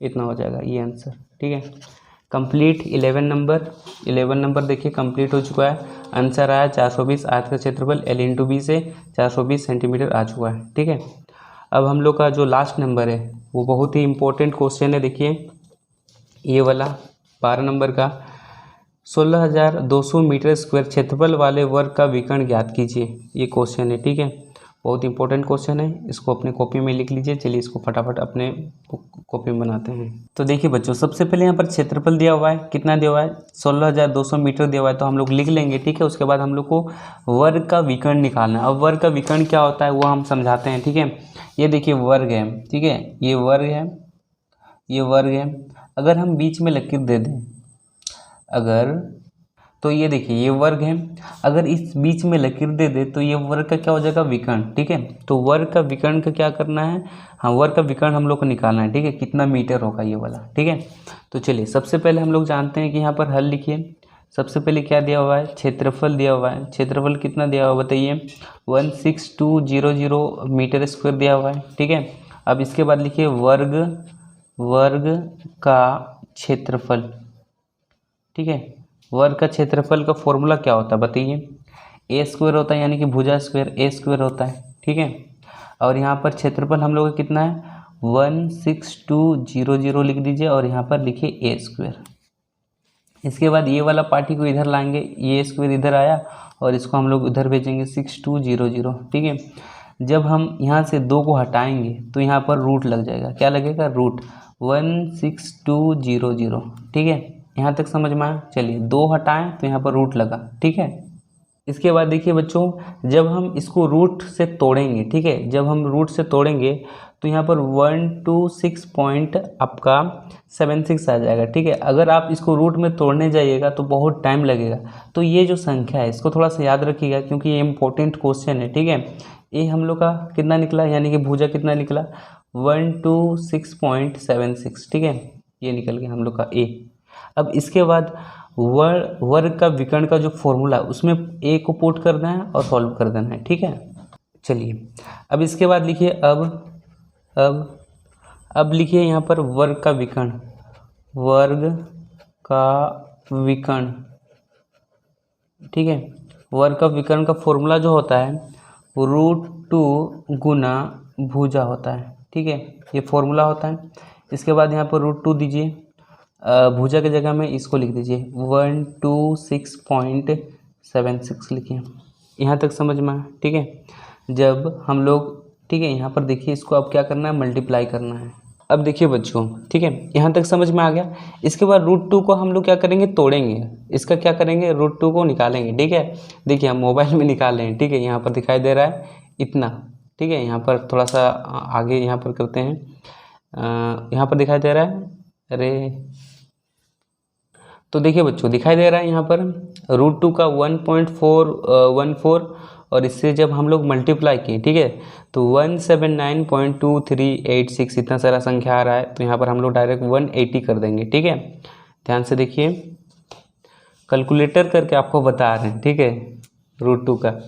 इतना हो जाएगा ये आंसर, ठीक है। कंप्लीट 11 नंबर देखिए कंप्लीट हो चुका है। आंसर आया 420, आयत का क्षेत्रफल L/B से 420 सेंटीमीटर आ चुका है, ठीक है। अब हम लोग का जो लास्ट नंबर है वो बहुत ही इम्पोर्टेंट क्वेश्चन है, देखिए ये वाला 12 नंबर का 16,200 मीटर स्क्वायर क्षेत्रफल वाले वर्ग का विकर्ण ज्ञात कीजिए। ये क्वेश्चन है, ठीक है, बहुत इंपॉर्टेंट क्वेश्चन है, इसको अपने कॉपी में लिख लीजिए। चलिए इसको फटाफट अपने कॉपी में बनाते हैं। तो देखिए बच्चों, सबसे पहले यहाँ पर क्षेत्रफल दिया हुआ है, कितना दिया हुआ है 16,200 मीटर दिया हुआ है, तो हम लोग लिख लेंगे, ठीक है। उसके बाद हम लोग को वर्ग का विकर्ण निकालना है। अब वर्ग का विकर्ण क्या होता है वो हम समझाते हैं, ठीक है। ये देखिए वर्ग है, ठीक है, ये वर्ग है, ये वर्ग है। अगर हम बीच में लकीर दे दें, अगर, तो ये देखिए ये वर्ग है, अगर इस बीच में लकीर दे दे तो ये वर्ग का क्या हो जाएगा विकर्ण, ठीक है। तो वर्ग का विकर्ण का क्या करना है, हाँ वर्ग का विकर्ण हम लोग को निकालना है, ठीक है, कितना मीटर होगा ये वाला, ठीक है। तो चलिए सबसे पहले हम लोग जानते हैं कि यहाँ पर हल लिखिए। सबसे पहले क्या दिया हुआ है, क्षेत्रफल दिया हुआ है। क्षेत्रफल कितना दिया हुआ बताइए, 16200 मीटर स्क्वायर दिया हुआ है, ठीक है। अब इसके बाद लिखिए वर्ग का क्षेत्रफल, ठीक है। वर्ग का क्षेत्रफल का फॉर्मूला क्या होता है बताइए, ए स्क्वायर होता है, यानी कि भुजा स्क्वायर ए स्क्वायर होता है, ठीक है। और यहाँ पर क्षेत्रफल हम लोग का कितना है 16200 लिख दीजिए और यहाँ पर लिखिए ए स्क्वायर। इसके बाद ये वाला पार्टी को इधर लाएंगे, ये स्क्वायर इधर आया और इसको हम लोग उधर भेजेंगे 6200, ठीक है। जब हम यहाँ से 2 को हटाएंगे तो यहाँ पर रूट लग जाएगा, क्या लगेगा रूट 16200, ठीक है। यहाँ तक समझ में आया। चलिए 2 हटाएं तो यहाँ पर रूट लगा, ठीक है। इसके बाद देखिए बच्चों, जब हम इसको रूट से तोड़ेंगे, ठीक है, जब हम रूट से तोड़ेंगे तो यहाँ पर 126 पॉइंट आपका 76 आ जाएगा, ठीक है। अगर आप इसको रूट में तोड़ने जाइएगा तो बहुत टाइम लगेगा। तो ये जो संख्या है इसको थोड़ा सा याद रखिएगा क्योंकि ये इंपॉर्टेंट क्वेश्चन है, ठीक है। ये हम लोग का कितना निकला, यानी कि भुजा कितना निकला 126.76, ठीक है, ये निकल गया हम लोग का ए। अब इसके बाद वर्ग का विकर्ण का जो फॉर्मूला है उसमें ए को पुट करना है और सॉल्व कर देना है, ठीक है। चलिए अब इसके बाद लिखिए अब लिखिए यहाँ पर वर्ग का विकर्ण, वर्ग का विकर्ण, ठीक है। वर्ग का विकर्ण का फॉर्मूला जो होता है वो √2 गुना भुजा होता है, ठीक है, ये फॉर्मूला होता है। इसके बाद यहाँ पर √2 दीजिए, भुजा की जगह में इसको लिख दीजिए 126.76 लिखिए। यहाँ तक समझ में आया, ठीक है। जब हम लोग, ठीक है, यहाँ पर देखिए इसको अब क्या करना है मल्टीप्लाई करना है। अब देखिए बच्चों, ठीक है, यहाँ तक समझ में आ गया। इसके बाद √2 को हम लोग क्या करेंगे तोड़ेंगे, इसका क्या करेंगे √2 को निकालेंगे, ठीक है। देखिए हम मोबाइल में निकाल रहे हैं, ठीक है, यहाँ पर दिखाई दे रहा है इतना, ठीक है। यहाँ पर थोड़ा सा आगे यहाँ पर करते हैं, यहाँ पर दिखाई दे रहा है, अरे तो देखिए बच्चों दिखाई दे रहा है यहाँ पर √2 का 1.414 और इससे जब हम लोग मल्टीप्लाई किए, ठीक है, तो 179.2386 इतना सारा संख्या आ रहा है। तो यहाँ पर हम लोग डायरेक्ट 180 कर देंगे, ठीक है। ध्यान से देखिए, कैलकुलेटर करके आपको बता रहे हैं, ठीक है, √2 का।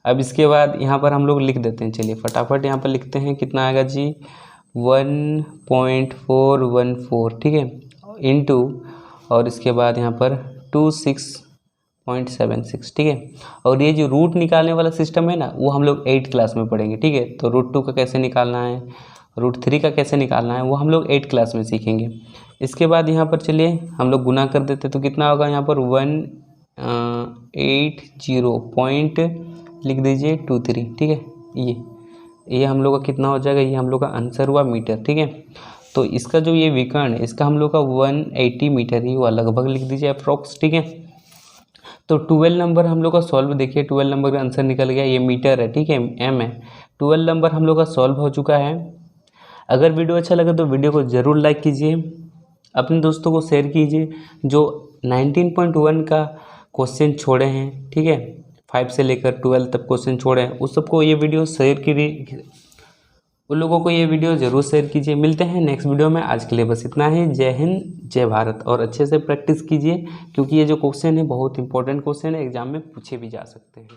अब इसके बाद यहाँ पर हम लोग लिख देते हैं, चलिए फटाफट यहाँ पर लिखते हैं, कितना आएगा जी 1.414, ठीक है, इंटू और इसके बाद यहाँ पर 26.76, ठीक है। और ये जो रूट निकालने वाला सिस्टम है ना वो हम लोग 8 क्लास में पढ़ेंगे, ठीक है। तो √2 का कैसे निकालना है, √3 का कैसे निकालना है वो हम लोग 8 क्लास में सीखेंगे। इसके बाद यहाँ पर चलिए हम लोग गुना कर देते तो कितना होगा यहाँ पर 180 पॉइंट लिख दीजिए 23, ठीक है। ये हम लोग का कितना हो जाएगा, ये हम लोग का आंसर हुआ मीटर, ठीक है। तो इसका जो ये विकर्ण है इसका हम लोग का 180 मीटर ही हुआ, लगभग लिख दीजिए अप्रॉक्स, ठीक है। तो 12 नंबर हम लोग का सॉल्व, देखिए 12 नंबर का आंसर निकल गया, ये मीटर है, ठीक है, एम है। 12 नंबर हम लोग का सॉल्व हो चुका है। अगर वीडियो अच्छा लगे तो वीडियो को ज़रूर लाइक कीजिए, अपने दोस्तों को शेयर कीजिए जो 19.1 का क्वेश्चन छोड़े हैं, ठीक है, 5 से लेकर 12 तक क्वेश्चन छोड़े हैं, उस सबको ये वीडियो शेयर कीजिए, उन लोगों को ये वीडियो ज़रूर शेयर कीजिए। मिलते हैं नेक्स्ट वीडियो में, आज के लिए बस इतना ही। जय हिंद जय भारत। और अच्छे से प्रैक्टिस कीजिए क्योंकि ये जो क्वेश्चन है बहुत इंपॉर्टेंट क्वेश्चन है, एग्जाम में पूछे भी जा सकते हैं।